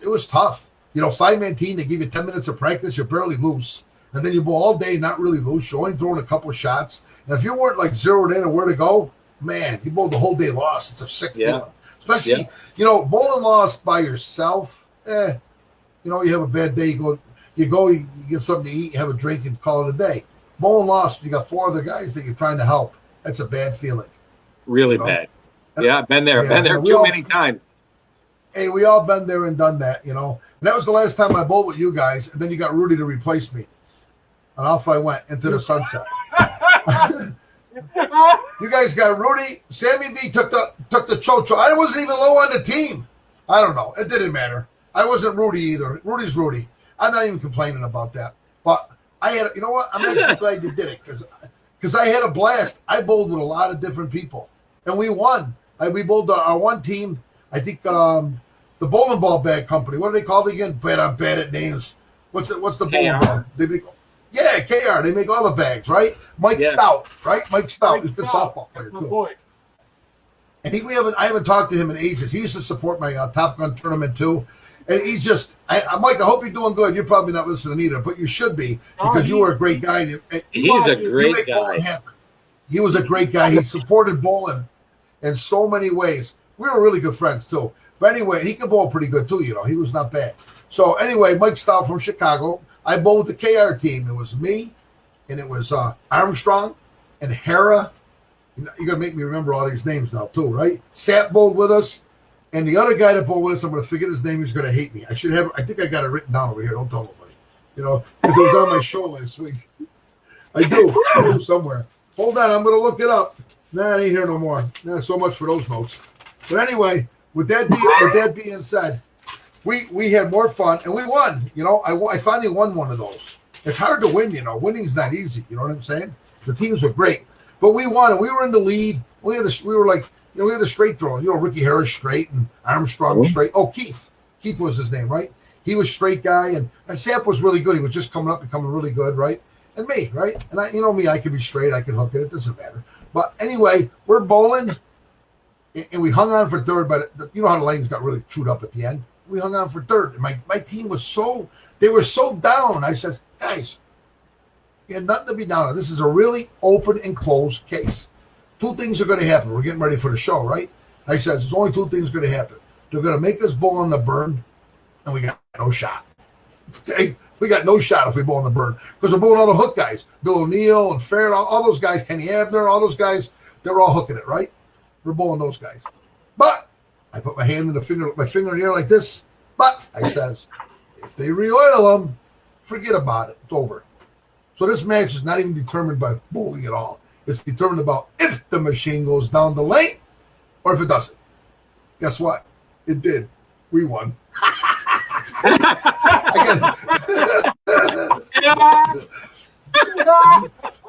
was tough. You know, 5-man team, they give you 10 minutes of practice, you're barely loose. And then you bowl all day, not really loose. You're only throwing a couple of shots. And if you weren't like zeroed in on where to go, man, you bowled the whole day lost. It's a sick feeling. Especially, you know, bowling lost by yourself. You know, you have a bad day. You go, you get something to eat, have a drink, and call it a day. Bowling lost. You got 4 other guys that you're trying to help. That's a bad feeling. Really bad. Yeah, I've been there. Been there too many times. Hey, we all been there and done that, And that was the last time I bowled with you guys. And then you got Rudy to replace me. And off I went into the sunset. You guys got Rudy. Sammy V took the chocho. I wasn't even low on the team. I don't know. It didn't matter. I wasn't Rudy either. Rudy's Rudy. I'm not even complaining about that. But I had, you know what? I'm actually glad you did it because I had a blast. I bowled with a lot of different people. And we won. We bowled our one team. I think the bowling ball bag company. What are they called again? I'm bad at names. What's the bowling ball? KR. They make all the bags, right? Mike Stout, right? Mike Stout. He's a good softball player too. And I haven't talked to him in ages. He used to support my Top Gun tournament too. And he's just, Mike, I hope you're doing good. You're probably not listening either, but you should be because you were a great guy. He's a great guy. He was a great guy. He supported bowling in so many ways. We were really good friends too. But anyway, he could bowl pretty good too. He was not bad. So anyway, Mike Stout from Chicago. I bowled the KR team. It was me, and it was Armstrong and Hera. You're going to make me remember all these names now, too, right? Sap bowled with us, and the other guy that bowled with us, I'm going to forget his name. He's going to hate me. I think I got it written down over here. Don't tell nobody. Because it was on my show last week. I do somewhere. Hold on, I'm going to look it up. Nah, it ain't here no more. Nah, so much for those notes. But anyway, with that being said, we had more fun, and we won. I finally won one of those. It's hard to win, Winning's not easy. You know what I'm saying? The teams were great, but we won, and we were in the lead. We had the straight throwing. Ricky Harris straight and Armstrong straight. Oh, Keith was his name, right? He was straight guy, and Samp was really good. He was just coming up, becoming really good, right? And me, right? And I could be straight. I could hook it. It doesn't matter. But anyway, we're bowling, and we hung on for third. But you know how the lanes got really chewed up at the end. We hung on for third. And my team was so down. I said, guys, you had nothing to be down on. This is a really open and closed case. 2 things are going to happen. We're getting ready for the show, right? I said, there's only 2 things going to happen. They're going to make us bowl on the burn, and we got no shot. Okay? We got no shot if we bowl on the burn because we're bowling all the hook guys. Bill O'Neill and Fair, all those guys, Kenny Abner, all those guys, they're all hooking it, right? We're bowling those guys. But I put my hand in my finger in the air like this. But I says, if they re-oil them, forget about it. It's over. So this match is not even determined by bowling at all. It's determined about if the machine goes down the lane or if it doesn't. Guess what? It did. We won.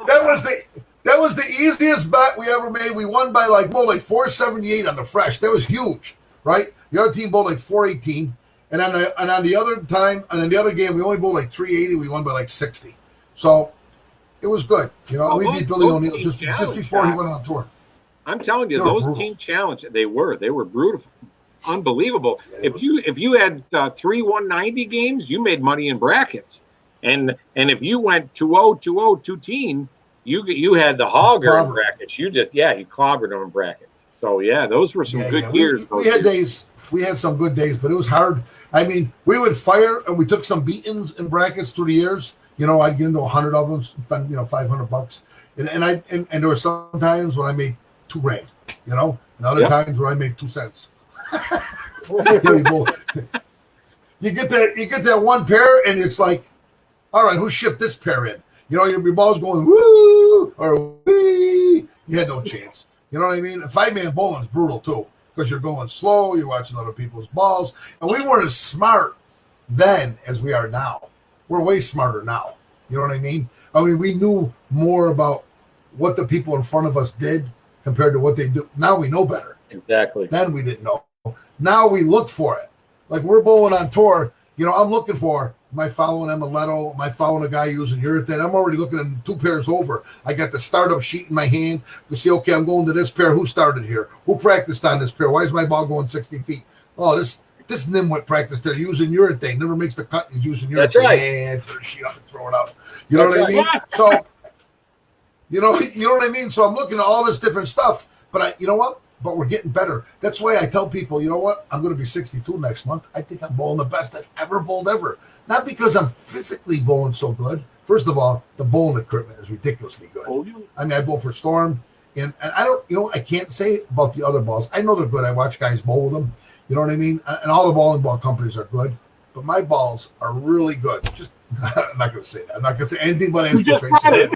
that was the easiest bet we ever made. We won by like 478 on the fresh. That was huge, right? The other team bowled like 418, and on the other time, and in the other game, we only bowled like 380. We won by like 60. So it was good. We beat Billy O'Neill just before he went on tour. I'm telling you, those team challenge, they were brutal. Unbelievable. Yeah, if you had 3 190 games, you made money in brackets. And if you went 2-0, 2-0, 2-team, you had the hogger in brackets. You clobbered them in brackets. So those were some good years. We had days. We had some good days, but it was hard. I mean, we would fire, and we took some beatings in brackets through the years. I'd get into 100 of them, spend $500, and there were some times when I made $2,000. And other times where I made 2 cents. You get that one pair, and it's like, all right, who shipped this pair in? Your ball's going woo or wee. You had no chance. You know what I mean? 5-man bowling's brutal too because you're going slow. You're watching other people's balls, and we weren't as smart then as we are now. We're way smarter now. You know what I mean? We knew more about what the people in front of us did compared to what they do. Now we know better. Exactly. Then we didn't know. Now we look for it. Like we're bowling on tour. I'm looking for, am I following Emiletto? Am I following a guy using urethane? I'm already looking at 2 pairs over. I got the startup sheet in my hand to see, okay, I'm going to this pair. Who started here? Who practiced on this pair? Why is my ball going 60 feet? Oh, this nimwit practiced there using urethane. Never makes the cut. He's using urethane. That's right. And turn the sheet up and throw it out. You know what I mean? So, you know what I mean? So I'm looking at all this different stuff. But you know what? but we're getting better. That's why I tell people, you know what? I'm going to be 62 next month. I think I'm bowling the best I've ever bowled ever. Not because I'm physically bowling so good. First of all, the bowling equipment is ridiculously good. I mean, I bowl for Storm, and I don't, I can't say about the other balls. I know they're good. I watch guys bowl with them. You know what I mean? And all the bowling ball companies are good, but my balls are really good. Just, I'm not going to say that. I'm not going to say anything but ask for Tracy.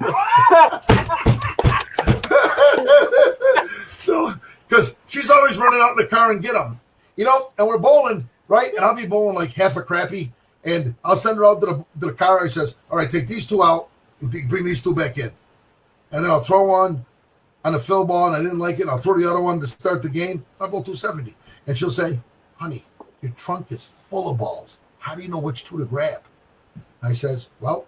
So, because she's always running out in the car and get them, and we're bowling, right? And I'll be bowling like half a crappy, and I'll send her out to the car. I says, all right, take these two out and bring these two back in. And then I'll throw one on a fill ball, and I didn't like it. And I'll throw the other one to start the game. I'll bowl 270. And she'll say, honey, your trunk is full of balls. How do you know which two to grab? I says, well,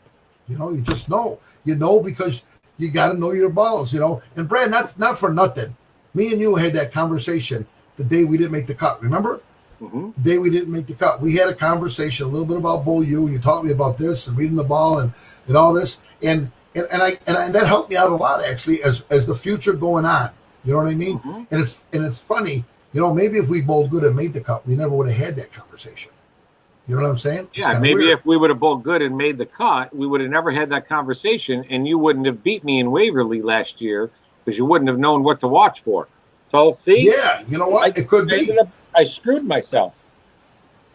you just know. You know because you got to know your balls, And Brad, not for nothing. Me and you had that conversation the day we didn't make the cut. Remember? Mm-hmm. The day we didn't make the cut. We had a conversation a little bit about Bull U, and you taught me about this and reading the ball and all this. And that helped me out a lot, actually, as the future going on. You know what I mean? Mm-hmm. And it's funny, maybe if we bowled good and made the cut, we never would have had that conversation. You know what I'm saying? Yeah, maybe weird. If we would have bowled good and made the cut, we would have never had that conversation, and you wouldn't have beat me in Waverly last year because you wouldn't have known what to watch for. So, see? Yeah, you know what? It could be. I screwed myself.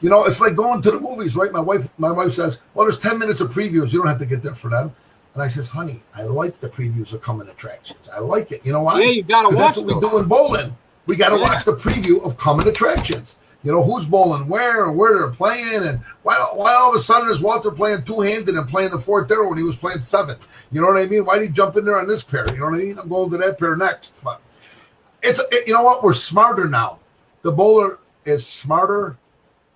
It's like going to the movies, right? My wife says, well, there's 10 minutes of previews. You don't have to get there for them. And I says, honey, I like the previews of coming attractions. I like it. You know why? Yeah, you got to watch that's what we do in bowling. We got to watch the preview of coming attractions. Who's bowling where and where they're playing, and why all of a sudden is Walter playing two-handed and playing the fourth arrow when he was playing seven? You know what I mean? Why did he jump in there on this pair? You know what I mean? I'm going to that pair next. But you know what? We're smarter now. The bowler is smarter,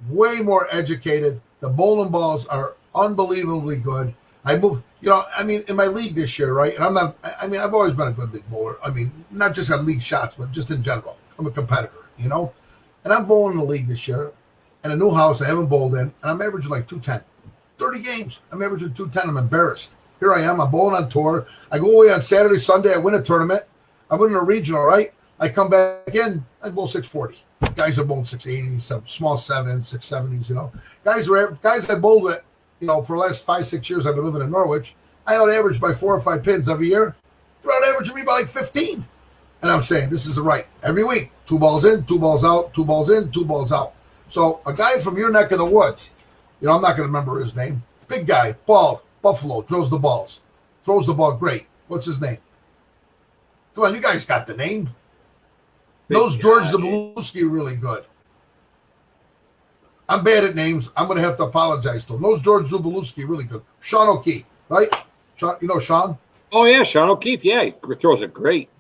way more educated. The bowling balls are unbelievably good. I move, in my league this year, right? And I've always been a good league bowler. I mean, not just on league shots, but just in general. I'm a competitor, And I'm bowling in the league this year, in a new house I haven't bowled in, and I'm averaging like 210. 30 games, I'm averaging 210. I'm embarrassed. Here I am, I'm bowling on tour. I go away on Saturday, Sunday, I win a tournament. I win a regional, right? I come back in, I bowl 640. Guys are bowling 680s, some small 7s, 670s, Guys I bowled with, for the last 5-6 years I've been living in Norwich, I out-average by 4 or 5 pins every year. They're out-averaging me by like 15. And I'm saying, this is the right. Every week, 2 balls in, 2 balls out, 2 balls in, 2 balls out. So a guy from your neck of the woods, I'm not going to remember his name. Big guy, bald, Buffalo, drills the balls. Throws the ball great. What's his name? Come on, you guys got the name. Knows George Zabalewski really good. I'm bad at names. I'm going to have to apologize to him. Knows George Zabalewski really good. Sean O'Keefe, right? Sean, Sean? Oh, yeah, Sean O'Keefe. Yeah, he throws it great.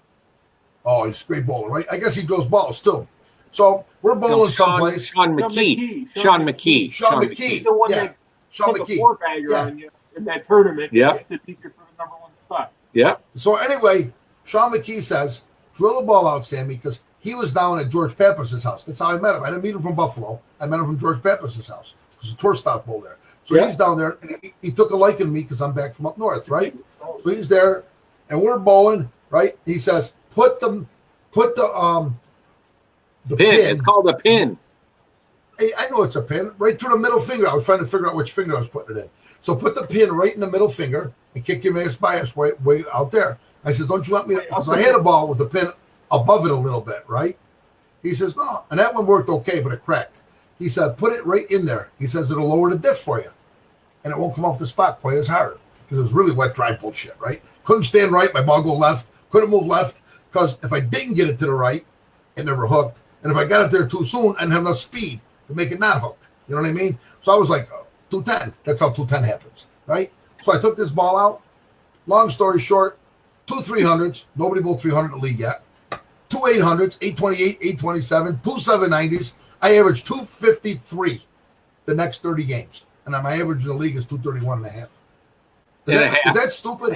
Oh, he's a great bowler, right? I guess he throws balls, too. So we're bowling someplace. Sean McKee. Sean McKee. He's the one that Sean took McKee. a 4-bagger on you in that tournament. Yeah. To beat you for the number 1 spot. Yeah. So anyway, Sean McKee says, drill the ball out, Sammy, because he was down at George Pappas's house. That's how I met him. I didn't meet him from Buffalo. I met him from George Pappas's house. There's a tour stop bowl there. So he's down there, and he took a liking to me because I'm back from up north, right? So he's there, and we're bowling, right? He says, put the pin. It's called a pin. Hey, I know it's a pin. Right through the middle finger. I was trying to figure out which finger I was putting it in. So put the pin right in the middle finger and kick your bias way out there. I said, don't you want me to? Because I had a ball with the pin above it a little bit, right? He says, no. And that one worked okay, but it cracked. He said, put it right in there. He says, it'll lower the diff for you. And it won't come off the spot quite as hard. Because it was really wet, dry bullshit, right? Couldn't stand right. My ball go left. Couldn't move left. Because if I didn't get it to the right, it never hooked. And if I got it there too soon, I didn't have enough speed to make it not hook. You know what I mean? So I was like, 210. That's how 210 happens, right? So I took this ball out. Long story short, 2 300s. Nobody bowled 300 in the league yet. 2 800s, 828, 827, 2 790s. I averaged 253 the next 30 games. And my average in the league is 231 and a half. Is that stupid?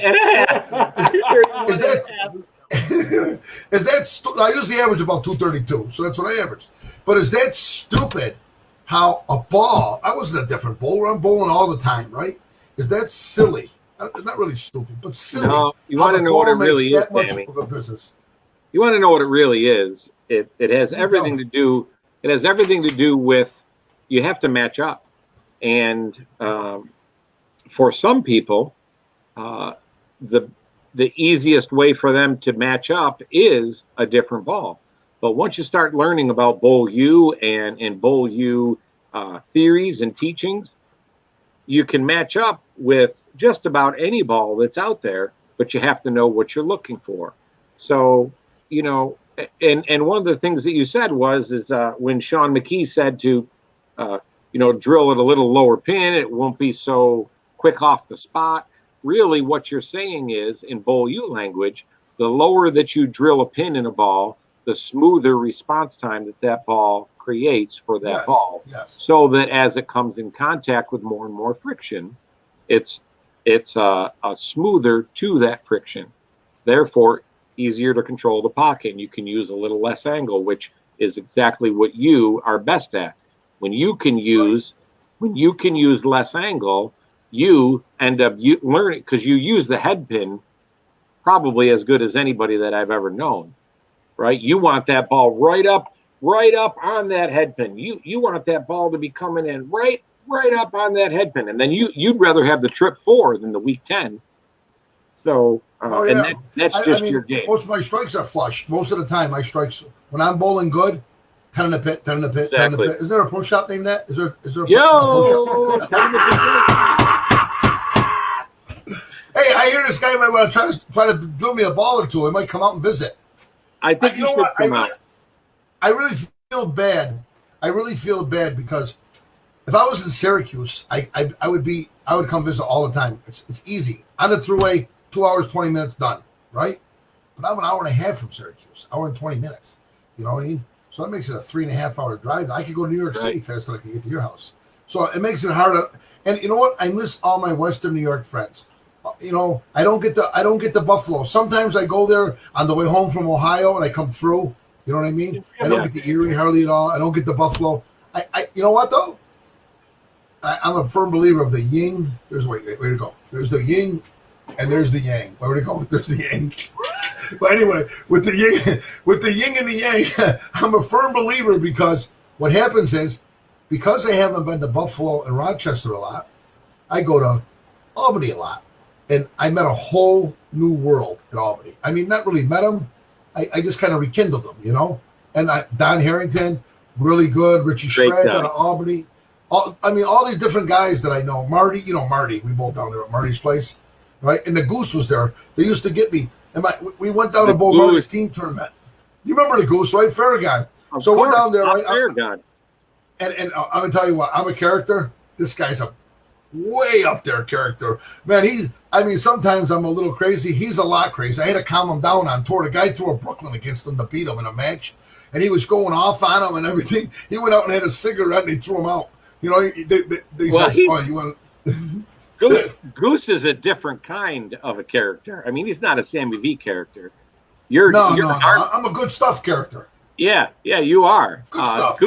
Is that stupid? I usually average about 232, so that's what I averaged. But is that stupid how a ball, I wasn't a different bowler, I'm bowling all the time, right? Is that silly? Not really stupid, but silly. No, you want to know what it really is, Sammy. You want to know what it really is. it has everything to do. It has everything to do with you have to match up, and for some people, the easiest way for them to match up is a different ball. But once you start learning about Bowl U and Bowl U theories and teachings, you can match up with just about any ball that's out there, but you have to know what you're looking for. So, you know, and one of the things that you said is when Sean McKee said to, you know, drill at a little lower pin, it won't be so quick off the spot. Really what you're saying is, in Bowl U language, the lower that you drill a pin in a ball, the smoother response time that ball creates for that ball. Yes. So that as it comes in contact with more and more friction, it's a smoother to that friction. Therefore, easier to control the pocket. And you can use a little less angle, which is exactly what you are best at. When you can use less angle, you end up learning, because you use the head pin probably as good as anybody that I've ever known, right? You want that ball right up on that head pin. You want that ball to be coming in right up on that head pin, and then you'd rather have the trip 4 than the weak 10. So, and that's just your game. Most of my strikes are flush. Most of the time, my strikes, when I'm bowling good, 10 in the pit, 10 in the pit, Exactly. 10 in the pit. Is there a pro shop named that? Is there a pro Yo! Hey, I hear this guy might want to try to drill me a ball or two. He might come out and visit. I think you know what? I really feel bad. I really feel bad because if I was in Syracuse, I would come visit all the time. It's easy. On the thruway, 2 hours, 20 minutes, done, right? But I'm an hour and a half from Syracuse, hour and 20 minutes. You know what I mean? So that makes it a 3.5 hour drive. I could go to New York City faster than I can get to your house. So it makes it harder. And you know what? I miss all my Western New York friends. You know, I don't get the Buffalo. Sometimes I go there on the way home from Ohio and I come through. You know what I mean? I don't get the Erie hardly at all. I don't get the Buffalo. I you know what though? I'm a firm believer of the yin. There's wait to go. There's the yin and there's the yang. Where to go? There's the yang. But anyway, with the yin and the yang, I'm a firm believer because what happens is, because I haven't been to Buffalo and Rochester a lot, I go to Albany a lot. And I met a whole new world in Albany. I mean, not really met them. I just kind of rekindled them, you know. And Don Harrington, really good. Richie Schrad out of Albany. All these different guys that I know. Marty, you know Marty. We both down there at Marty's place, right? And the Goose was there. They used to get me. And we went down to Bo Marty's team tournament. You remember the Goose, right? Fair guy. So we're down there, right? Fair guy. And I'm gonna tell you what. I'm a character. This guy's a way up there character, man. Sometimes I'm a little crazy. He's a lot crazy. I had to calm him down on tour. The guy threw a Brooklyn against him to beat him in a match, and he was going off on him and everything. He went out and had a cigarette and he threw him out. You know, they said, "Oh, you want?" Goose is a different kind of a character. I mean, he's not a Sammy V character. No. I'm a good stuff character. Yeah, you are. Good stuff.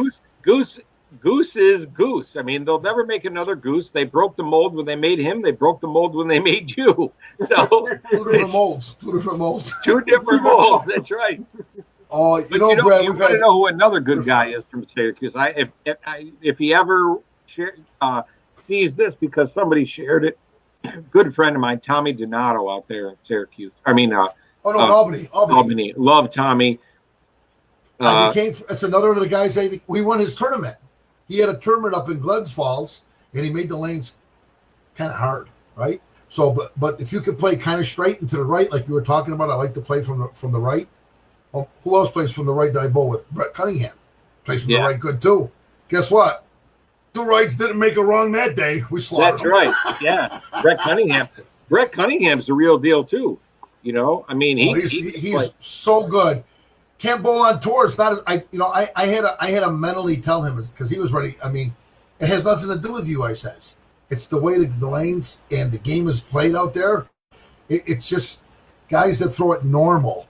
Goose is Goose. I mean, they'll never make another Goose. They broke the mold when they made him. They broke the mold when they made you. So Two different molds. Two different molds. That's right. Oh, Brad, you got to know who another good guy is from Syracuse. If he ever sees this, because somebody shared it, good friend of mine, Tommy Donato, out there in Syracuse. Albany. Love Tommy. It's another of the guys. We won his tournament. He had a tournament up in Glens Falls, and he made the lanes kind of hard, right? So, but if you could play kind of straight and to the right, like you were talking about, I like to play from the right. Well, who else plays from the right that I bowl with? Brett Cunningham plays from the right good too. Guess what? 2 rights didn't make a wrong that day. We slaughtered him. That's right. Yeah, Brett Cunningham. Brett Cunningham's the real deal too. You know, I mean, he's so good. Can't bowl on tour. It's not. I had to mentally tell him because he was ready. I mean, it has nothing to do with you. I says it's the way the lanes and the game is played out there. It's just guys that throw it normal.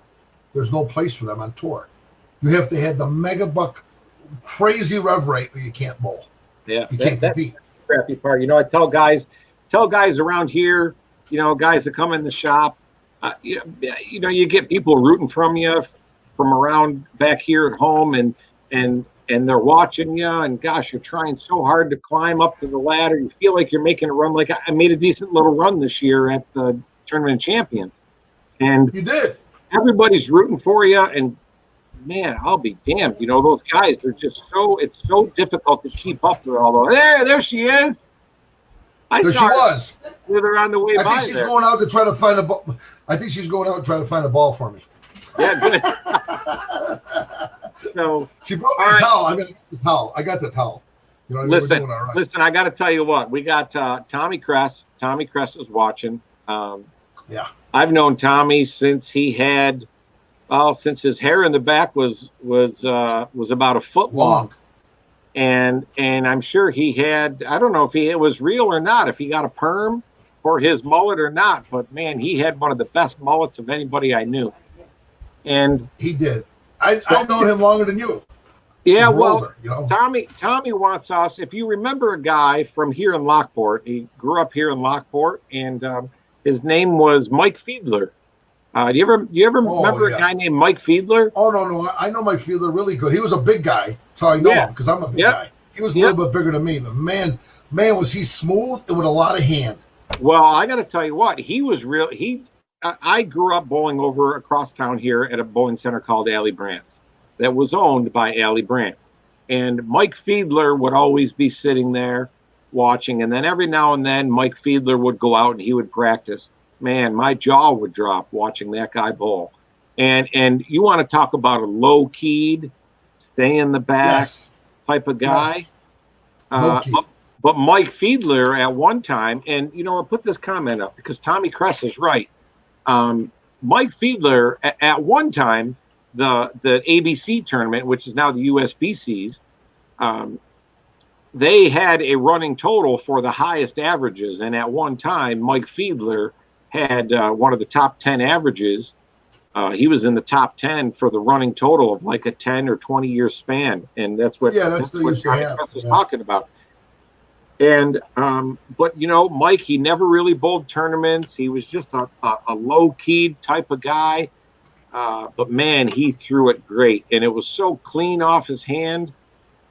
There's no place for them on tour. You have to have the mega buck, crazy rev rate, or you can't bowl. Yeah, you can't compete. That's the crappy part. You know, I tell guys around here. You know, guys that come in the shop. You get people rooting from you. from around back here at home, and they're watching you, and gosh, you're trying so hard to climb up to the ladder. You feel like you're making a run. Like I made a decent little run this year at the Tournament of Champions, and You did. everybody's rooting for you. And man, I'll be damned. You know, those guys, they're just it's so difficult to keep up with all those. There she is. There she was. With her on the way I by think she's there. going out to try to find a ball. I think she's going out and trying to find a ball for me. Yeah, good. So She brought me all a right. towel. I got the towel. You know, we're listen, doing all right. listen. I got to tell you what, we got Tommy Kress. Tommy Kress is watching. Yeah. I've known Tommy since he had, since his hair in the back was about a foot long. And I'm sure he had, I don't know if it was real or not, if he got a perm for his mullet or not, but man, he had one of the best mullets of anybody I knew. And He did. I've known him longer than you. yeah, He's well, older, you know? Tommy wants us, if you remember a guy from here in Lockport, he grew up here in Lockport, and his name was Mike Fiedler. Do you ever remember yeah. a guy named Mike Fiedler? Oh, no. I know my fielder really good. He was a big guy. That's how I know him, because I'm a big guy. He was a little bit bigger than me, but man, was he smooth and with a lot of hand. Well, I got to tell you what, he was real. I grew up bowling over across town here at a bowling center called Allie Brandt's that was owned by Allie Brandt. And Mike Fiedler would always be sitting there watching. And then every now and then, Mike Fiedler would go out and he would practice. Man, my jaw would drop watching that guy bowl. And you want to talk about a low-keyed, stay in the back type of guy. Yes. But Mike Fiedler at one time, and you know, I'll put this comment up because Tommy Kress is right. Mike Fiedler at one time, the ABC tournament, which is now the USBCs, they had a running total for the highest averages, and at one time, Mike Fiedler had one of the top 10 averages. He was in the top 10 for the running total of like a 10 or 20 year span, and that's what Tommy Kress was talking about. And but you know, Mike, he never really bowled tournaments. He was just a low-keyed type of guy. But man, he threw it great, and it was so clean off his hand.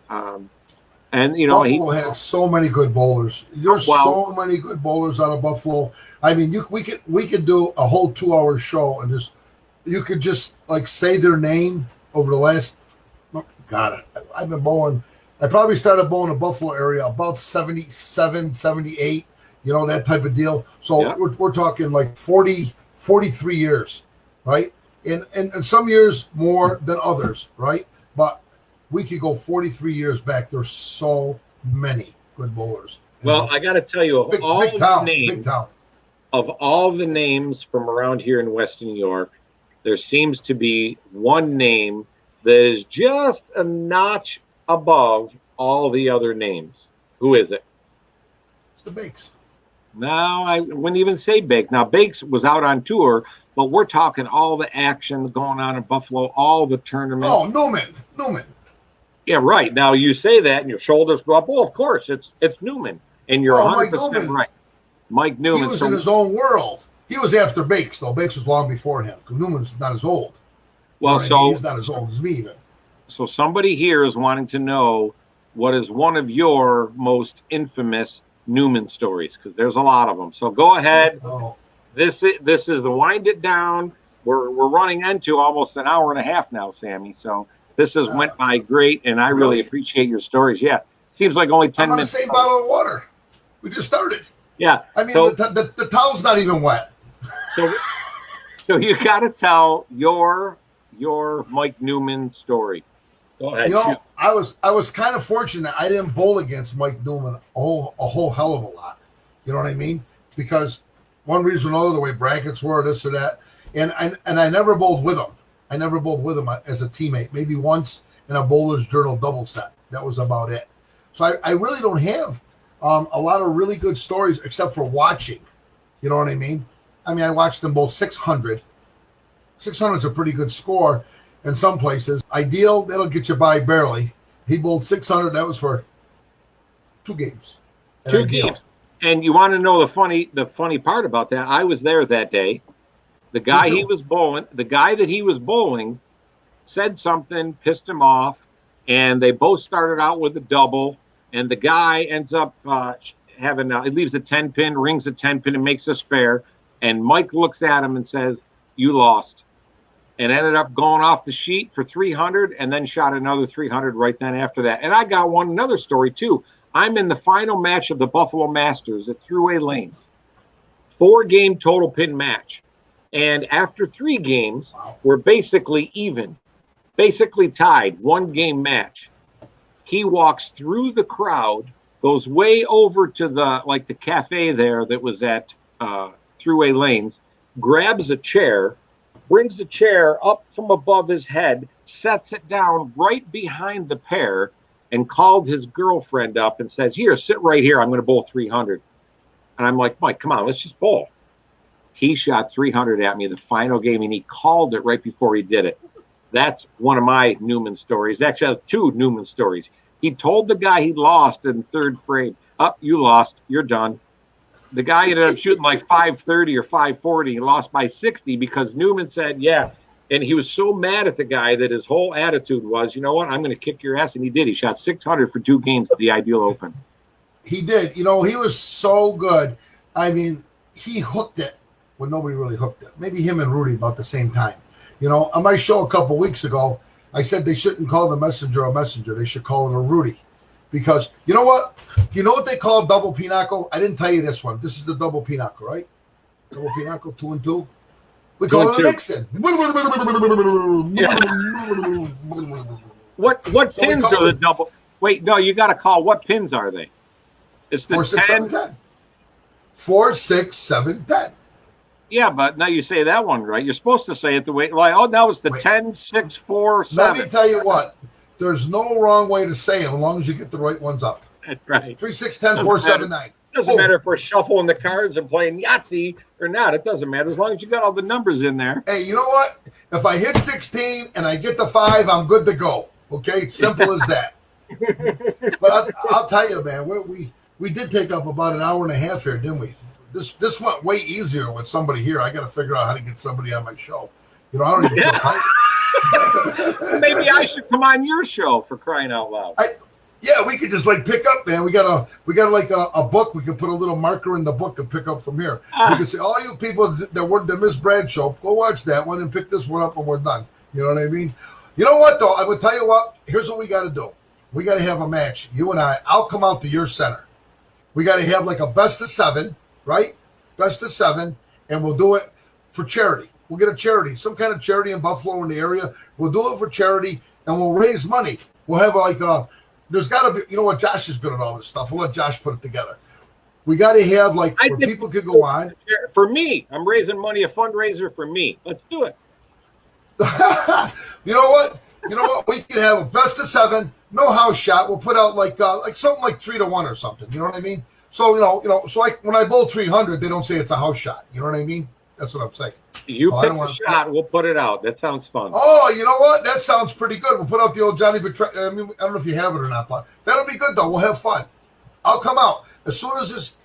And you know, Buffalo had so many good bowlers. There's so many good bowlers out of Buffalo. I mean, we could do a whole 2-hour show, and you could just like say their name over the last. God, I've been bowling. I probably started bowling the Buffalo area about 77, 78, you know, that type of deal. So we're talking like 43 years, right? And some years more than others, right? But we could go 43 years back. There's so many good bowlers. Well, I got to tell you, big town. Of all the names from around here in Western New York, there seems to be one name that is just a notch above all the other names. Who is it? It's the Bakes. No, I wouldn't even say Bakes. Now, Bakes was out on tour, but we're talking all the action going on in Buffalo, all the tournaments. Oh, Newman. Yeah, right. Now, you say that and your shoulders go up. Oh, of course, it's Newman. And you're 100% right. Mike Newman. He was in his own world. He was after Bakes, though. Bakes was long before him, because Newman's not as old. Well, he's not as old as me, even. So somebody here is wanting to know what is one of your most infamous Newman stories, because there's a lot of them. So go ahead. Oh. This is the wind it down. We're running into almost an hour and a half now, Sammy. So this has went by great, and I really appreciate your stories. Yeah, seems like only 10 minutes. I'm on the same bottle of water. We just started. Yeah. I mean, the towel's not even wet. So you got to tell your Mike Newman story. Go ahead. You know, I was kind of fortunate. I didn't bowl against Mike Newman a whole hell of a lot. You know what I mean? Because one reason or another, the way brackets were, this or that, and I never bowled with him. I never bowled with him as a teammate. Maybe once in a Bowler's Journal double set. That was about it. So I really don't have a lot of really good stories except for watching. You know what I mean? I mean, I watched them both 600. 600 is a pretty good score in some places. Ideal, that'll get you by barely. He bowled 600. That was for 2 games. Two games. And you want to know the funny part about that? I was there that day. The guy that he was bowling said something, pissed him off, and they both started out with a double, and the guy ends up having he leaves a 10-pin, rings a 10-pin, and makes a spare, and Mike looks at him and says, "You lost," and ended up going off the sheet for 300, and then shot another 300 right then after that. And I got another story too. I'm in the final match of the Buffalo Masters at Thruway Lanes, 4-game total pin match. And after 3 games, we're basically even, basically tied, 1-game match. He walks through the crowd, goes way over to the cafe there that was at Thruway Lanes, grabs a chair, brings the chair up from above his head, sets it down right behind the pair, and called his girlfriend up and says, "Here, sit right here. I'm going to bowl 300. And I'm like, "Mike, come on, let's just bowl." He shot 300 at me the final game, and he called it right before he did it. That's one of my Newman stories. Actually, I have 2 Newman stories. He told the guy he lost in 3rd frame, you lost. You're done." The guy ended up shooting like 530 or 540. He lost by 60 because Newman said, "Yeah." And he was so mad at the guy that his whole attitude was, "You know what? I'm going to kick your ass." And he did. He shot 600 for 2 games at the Ideal Open. He did. He was so good. I mean, he hooked it when nobody really hooked it. Maybe him and Rudy about the same time. On my show a couple weeks ago, I said they shouldn't call the messenger a messenger. They should call it a Rudy. Because you know what? You know what they call double pinochle? I didn't tell you this one. This is the double pinochle, right? Double pinochle, 2 and 2. We call it a Nixon. Yeah. What pins are the double? Wait, no, you got to call. What pins are they? It's the 4, 6, 7, 10. 4, 6, 7, 10. Yeah, but now you say that one right. You're supposed to say it the way now it's the 10, 6, 4, 7. Let me tell you what. There's no wrong way to say it as long as you get the right ones up. That's right. 3, 6, 10, 4, 7, 9. Doesn't matter if we're shuffling the cards and playing Yahtzee or not. It doesn't matter as long as you got all the numbers in there. Hey, you know what? If I hit 16 and I get the 5, I'm good to go. Okay, it's simple as that. But I'll tell you, man, we did take up about an hour and a half here, didn't we? This went way easier with somebody here. I got to figure out how to get somebody on my show. I don't even feel tired. Maybe I should come on your show, for crying out loud. Yeah, we could just pick up, man. We got a book. We could put a little marker in the book and pick up from here. We could say, all you people that were the Miss Brad show, go watch that one and pick this one up, and we're done. You know what I mean? You know what though? I would tell you what. Here's what we got to do. We got to have a match. You and I. I'll come out to your center. We got to have a best of 7, right? Best of 7, and we'll do it for charity. We'll get a charity, some kind of charity in Buffalo in the area. We'll do it for charity, and we'll raise money. We'll have there's got to be, you know what, Josh is good at all this stuff. We'll let Josh put it together. We got to have where people could go on. For me, I'm raising money, a fundraiser for me. Let's do it. You know what? We can have a best of 7, no house shot. We'll put out something like 3 to 1 or something. You know what I mean? So so when I bowl 300, they don't say it's a house shot. You know what I mean? That's what I'm saying. You pick a shot, we'll put it out. That sounds fun. Oh, you know what? That sounds pretty good. We'll put out the old Johnny Betray. I mean, I don't know if you have it or not, but that'll be good, though. We'll have fun. I'll come out. As soon as this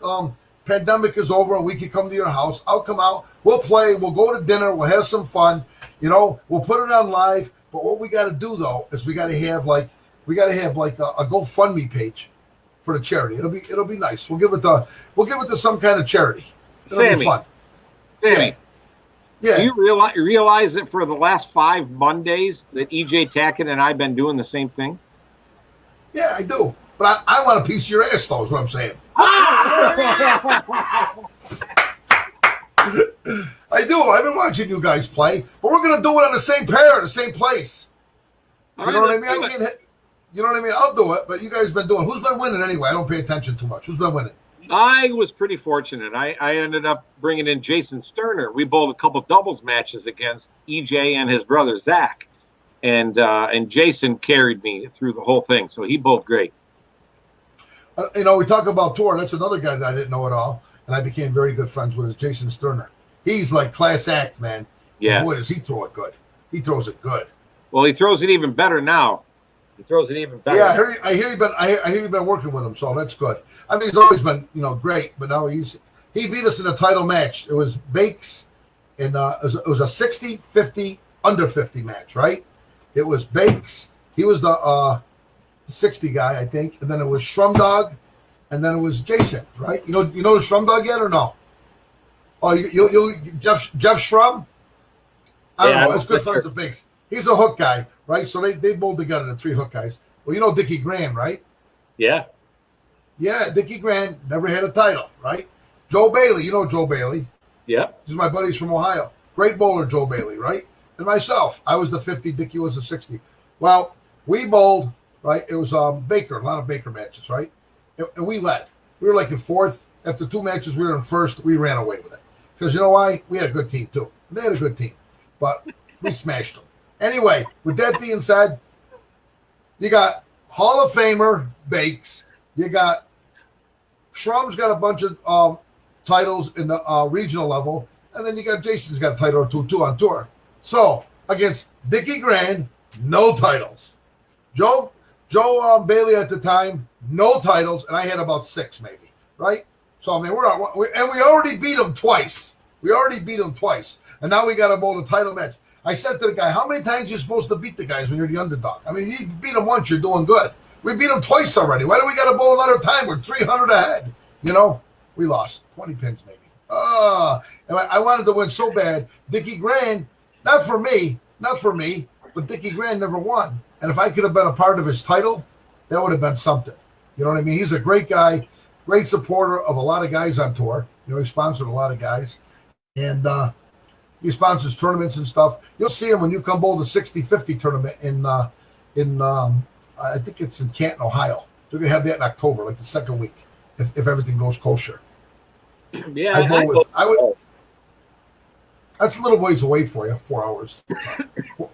pandemic is over and we can come to your house, I'll come out. We'll play. We'll go to dinner. We'll have some fun. We'll put it on live. But what we got to do, though, is we got to have a GoFundMe page for the charity. It'll be nice. We'll give it to some kind of charity. It'll be fun. Sammy. Yeah. Do you realize that for the last 5 Mondays that EJ Tackett and I have been doing the same thing? Yeah, I do. But I want a piece of your ass, though, is what I'm saying. I do. I've been watching you guys play, but we're going to do it on the same pair, the same place. You know what I mean? You know what I mean? I'll do it, but you guys have been doing it. Who's been winning anyway? I don't pay attention too much. Who's been winning? I was pretty fortunate. I ended up bringing in Jason Sterner. We bowled a couple doubles matches against EJ and his brother Zach, and Jason carried me through the whole thing. So he bowled great. We talk about Tor. That's another guy that I didn't know at all, and I became very good friends with. Is Jason Sterner. He's like class act, man. Yeah. And boy, does he throw it good. He throws it good. Well, he throws it even better now. He throws it even better. Yeah, I hear you've been working with him, so that's good. I mean, he's always been, great, but now he beat us in a title match. It was Bakes, and it was a 60-50 under 50 match, right? It was Bakes. He was the 60 guy, I think, and then it was Shrumdog, and then it was Jason, right? You know the Shrumdog yet or no? Oh, you Jeff Shrum? I don't know. It's good friends of Bakes. He's a hook guy, right? So they bowled together, the 3 hook guys. Well, you know Dickie Grand, right? Yeah. Yeah, Dickie Grand never had a title, right? Joe Bailey, you know Joe Bailey. Yeah. He's my buddies from Ohio. Great bowler, Joe Bailey, right? And myself, I was the 50, Dickie was the 60. Well, we bowled, right? It was Baker, a lot of Baker matches, right? And we led. We were like in 4th. After 2 matches, we were in 1st. We ran away with it. Because you know why? We had a good team, too. They had a good team. But we smashed them. Anyway, with that being said, you got Hall of Famer Bakes. You got Shrum's got a bunch of titles in the regional level. And then you got Jason's got a title or two on tour. So, against Dickie Grand, no titles. Joe Bailey at the time, no titles. And I had about 6 maybe, right? So, I mean, we already beat him twice. And now we got to bowl the title match. I said to the guy, how many times are you supposed to beat the guys when you're the underdog? I mean, you beat them once, you're doing good. We beat them twice already. Why do we got to bowl another time? We're 300 ahead. You know, we lost 20 pins maybe. And I wanted to win so bad. Dickie Grand, not for me, but Dickie Grand never won. And if I could have been a part of his title, that would have been something. You know what I mean? He's a great guy, great supporter of a lot of guys on tour. You know, he sponsored a lot of guys. And he sponsors tournaments and stuff. You'll see him when you come bowl the 60-50 tournament in I think it's in Canton, Ohio. They're going to have that in October, like the second week, if everything goes kosher. Yeah, I would. That's a little ways away for you, 4 hours,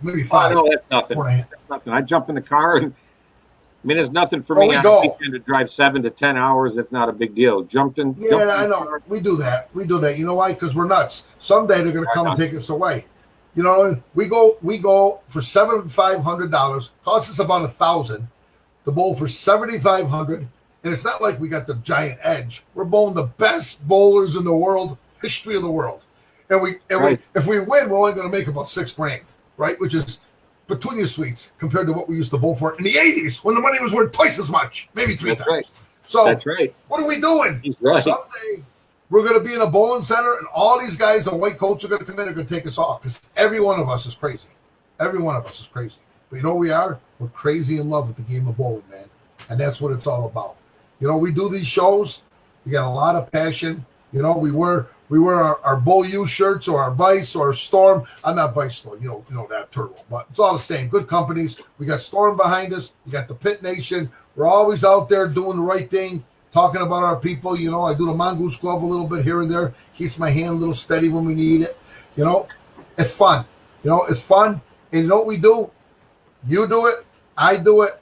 maybe 5. Oh, no, that's nothing. 4.5. That's nothing. I jump in the car and I mean, there's nothing for me on a weekend to drive 7 to 10 hours. It's not a big deal. Jumped in. I know. We do that. You know why? Because we're nuts. Someday they're going to come and take us away. You know, we go for $7,500. Costs us about $1,000 to bowl for $7,500, and it's not like we got the giant edge. We're bowling the best bowlers in the world, history of the world, and if we win, we're only going to make about $6,000, right? Which is petunia sweets compared to what we used to bowl for in the 80s when the money was worth twice as much, maybe 3 times. Right. So that's right. What are we doing? He's right. Someday we're going to be in a bowling center, and all these guys in white coats are going to come in and going to take us off because every one of us is crazy. Every one of us is crazy. But you know what we are? We're crazy in love with the game of bowling, man. And that's what it's all about. You know, we do these shows. We got a lot of passion. You know, we wear our Bowl U shirts or our Vice or Storm. I'm not Vice, though. You know that turtle. But it's all the same. Good companies. We got Storm behind us. We got the Pit Nation. We're always out there doing the right thing, talking about our people. You know, I do the Mongoose Glove a little bit here and there. Keeps my hand a little steady when we need it. You know, it's fun. You know, it's fun. And you know what we do? You do it. I do it.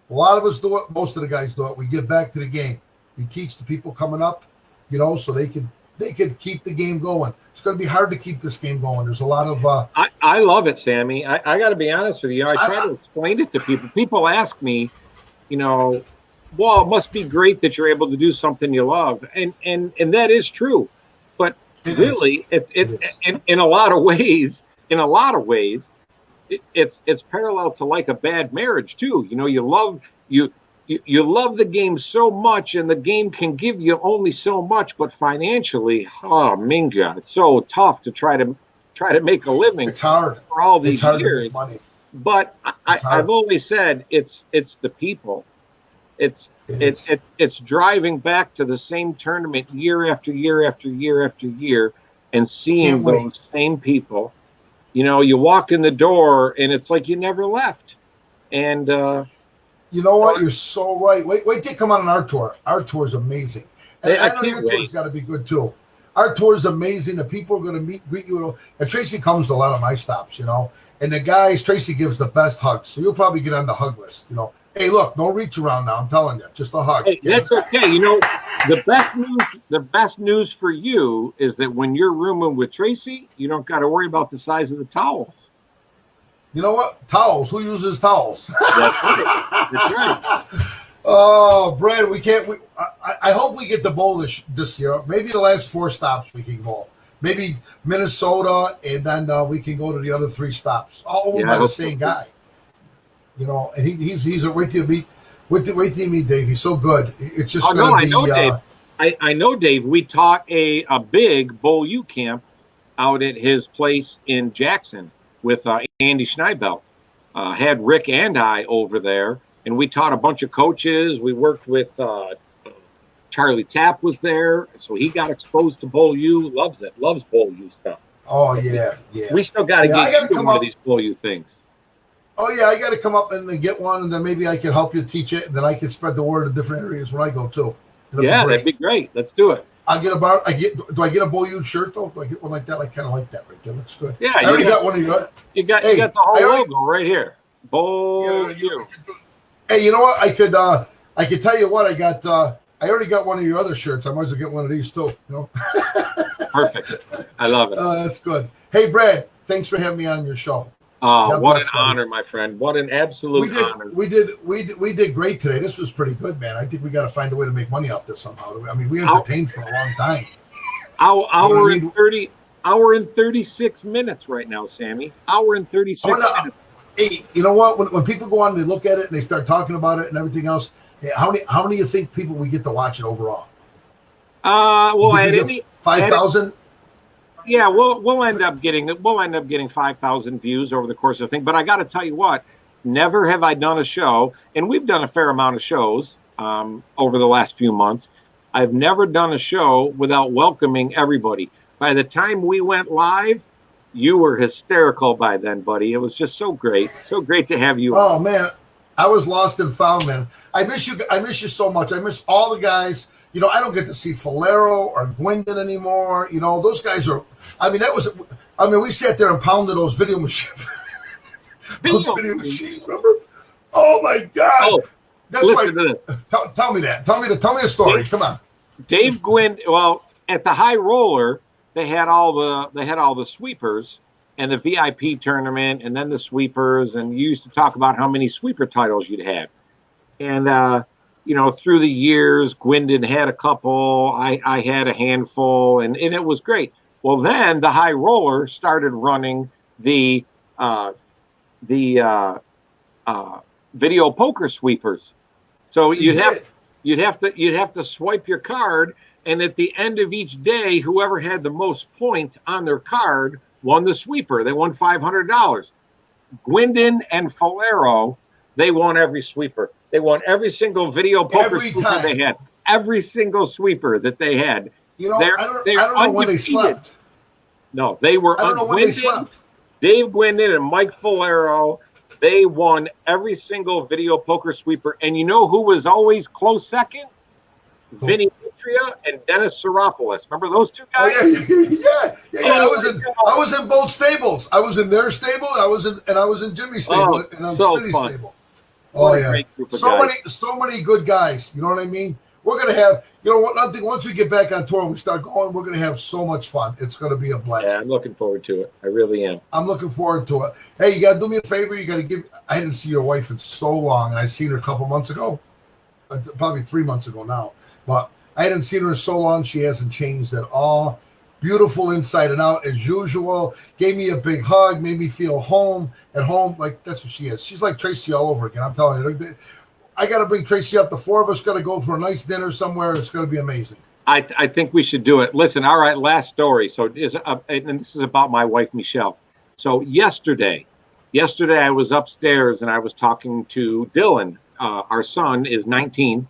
A lot of us do it. Most of the guys do it. We give back to the game. We teach the people coming up, you know, so they could keep the game going. It's going to be hard to keep this game going. There's a lot of I love it, Sammy. I got to be honest with you. I try to explain it to people. People ask me, you know, well, it must be great that you're able to do something you love, and that is true. But really, it's in a lot of ways. It's parallel to like a bad marriage too. You know, you love the game so much, and the game can give you only so much. But financially, oh Minga, it's so tough to try to make a living. It's hard for all these years. To make money. But I've always said it's the people. It's driving back to the same tournament year after year after year after year, and seeing those same people. You know, you walk in the door, and it's like you never left. And you know what? You're so right. Wait till you come on our tour. Our tour is amazing. And I know your tour's got to be good too. Our tour is amazing. The people are going to greet you. And Tracy comes to a lot of my stops, you know. And the guys, Tracy gives the best hugs. So you'll probably get on the hug list, you know. Hey, look, no reach around now. I'm telling you, just a hug. Hey, that's okay. You know, the best news for you is that when you're rooming with Tracy, you don't got to worry about the size of the towels. You know what? Towels. Who uses towels? That's right. That's right. Oh, Brad, we can't. I hope we get the bowl this year. Maybe the last 4 stops we can bowl. Maybe Minnesota, and then we can go to the other 3 stops. All owned by the same guy. you know, and he's a wait till you meet Dave. He's so good. It's just Oh going no, to I be. know Dave. I know Dave. We taught a big Bull U camp out at his place in Jackson with Andy Schneibelt. Had Rick and I over there, and we taught a bunch of coaches. We worked with Charlie Tapp was there, so he got exposed to Bull U. Loves it. Loves Bull U stuff. Oh yeah, yeah. We still got to get into one of these Bull U things. Oh yeah, I got to come up and get one, and then maybe I can help you teach it, and then I can spread the word in different areas when I go too. Yeah, that'd be great. Let's do it. Do I get a Bull U shirt though? Do I get one like that? I kind of like that right there. Looks good. Yeah, I already got one of your. You got the whole logo right here. Bull U. Hey, you know what? I could tell you what I got. I already got one of your other shirts. I might as well get one of these too. You know. Perfect. I love it. That's good. Hey, Brad, thanks for having me on your show. What an honor, my friend. What an absolute honor. We did great today. This was pretty good, man. I think we got to find a way to make money off this somehow. I mean, we entertained for a long time. Hour and 36 minutes right now, Sammy. Hour and 36 minutes. Hey, you know what? When people go on and they look at it and they start talking about it and everything else, how many do you think people we get to watch it overall? Well, at 5,000. Yeah, we'll end up getting 5,000 views over the course of the thing. But I got to tell you what, never have I done a show, and we've done a fair amount of shows over the last few months. I've never done a show without welcoming everybody. By the time we went live, you were hysterical by then, buddy. It was just so great to have you. Oh man, I was lost and found, man. I miss you so much. I miss all the guys. You know, I don't get to see Fiedler or Gwendon anymore. You know, those guys are. We sat there and pounded those video machines. Video machines, remember? Oh my God! Oh, that's why. Tell me that. Tell me a story. Come on. Dave Gwynn. Well, at the High Roller, they had all the sweepers and the VIP tournament, and then the sweepers, and you used to talk about how many sweeper titles you'd had, and you know, through the years, Gwendon had a couple, I had a handful, and it was great. Well, then the High Roller started running the video poker sweepers. So you'd have to swipe your card, and at the end of each day, whoever had the most points on their card won the sweeper. They won $500. Gwendon and Fiedler, they won every sweeper. They won every single video poker sweeper they had. Every single sweeper that they had. You know, I don't know when they slept. No, they were. I don't know when they slept. Dave Gwendon and Mike Fiedler, they won every single video poker sweeper. And you know who was always close second? Vinny Mitria and Dennis Seropoulos. Remember those two guys? Oh, yeah. I was in both stables. I was in their stable, and I was in Jimmy's stable, and I'm Smitty's stable. Oh yeah, so many good guys. You know what I mean? We're gonna have, you know what? I think once we get back on tour and we start going, we're gonna have so much fun. It's gonna be a blast. Yeah, I'm looking forward to it. I really am. I'm looking forward to it. Hey, you gotta do me a favor. You gotta give. I didn't see your wife in so long, and I seen her a couple months ago, probably 3 months ago now. But I hadn't seen her in so long. She hasn't changed at all. Beautiful inside and out as usual. Gave me a big hug, made me feel at home. Like that's what she is. She's like Tracy all over again. I'm telling you. I got to bring Tracy up. The four of us got to go for a nice dinner somewhere. It's going to be amazing. I think we should do it. Listen, all right, last story. So and this is about my wife, Michelle. So yesterday I was upstairs and I was talking to Dylan. Our son is 19.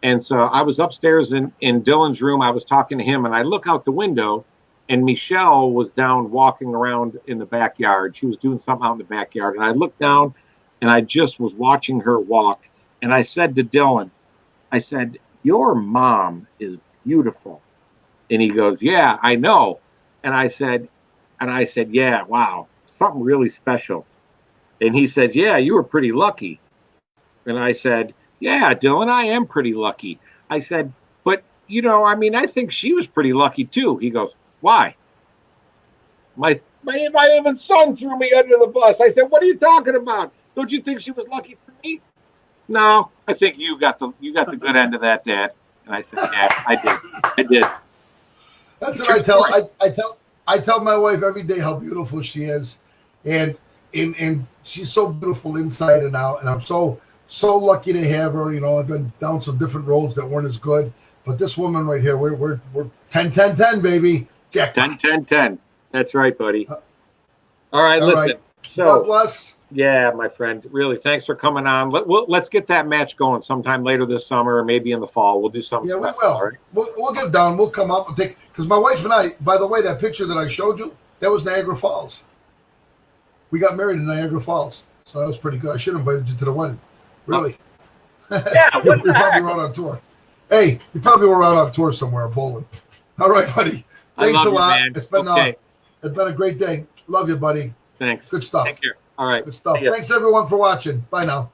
And so I was upstairs in Dylan's room. I was talking to him, and I look out the window, and Michelle was down walking around in the backyard. She was doing something out in the backyard. And I looked down, and I just was watching her walk. And I said to Dylan, I said, "Your mom is beautiful." And he goes, "Yeah, I know." And I said, "Yeah, wow, something really special." And he said, "Yeah, you were pretty lucky." And I said, "Yeah, Dylan, I am pretty lucky." I said, "But, you know, I mean, I think she was pretty lucky too." He goes, "Why?" My even son threw me under the bus. I said, "What are you talking about? Don't you think she was lucky for me?" "No, I think you got the good end of that, Dad." And I said, "Yeah, I did." That's what I tell my wife every day how beautiful she is. And and she's so beautiful inside and out, and I'm so lucky to have her. You know, I've been down some different roads that weren't as good, but this woman right here, we're 10, 10, 10, baby. Jack 10, 10, 10. That's right, buddy. All right, all listen. right. So, God bless. yeah, my friend, really, thanks for coming on. Let's get that match going sometime later this summer, or maybe in the fall. We'll do something. Yeah, we special, will. all right? We'll get down. We'll come up and take, because my wife and I, by the way, that picture that I showed you, that was Niagara Falls. We got married in Niagara Falls, so that was pretty good. I should have invited you to the wedding. Really? Yeah, you what the probably heck? were out on tour. Hey, you probably were out on tour somewhere, bowling. All right, buddy. I Thanks love a you, lot. man. It's been Okay. it's been a great day. Love you, buddy. Thanks. Good stuff. Take care. All right. Good stuff. See ya. Thanks everyone for watching. Bye now.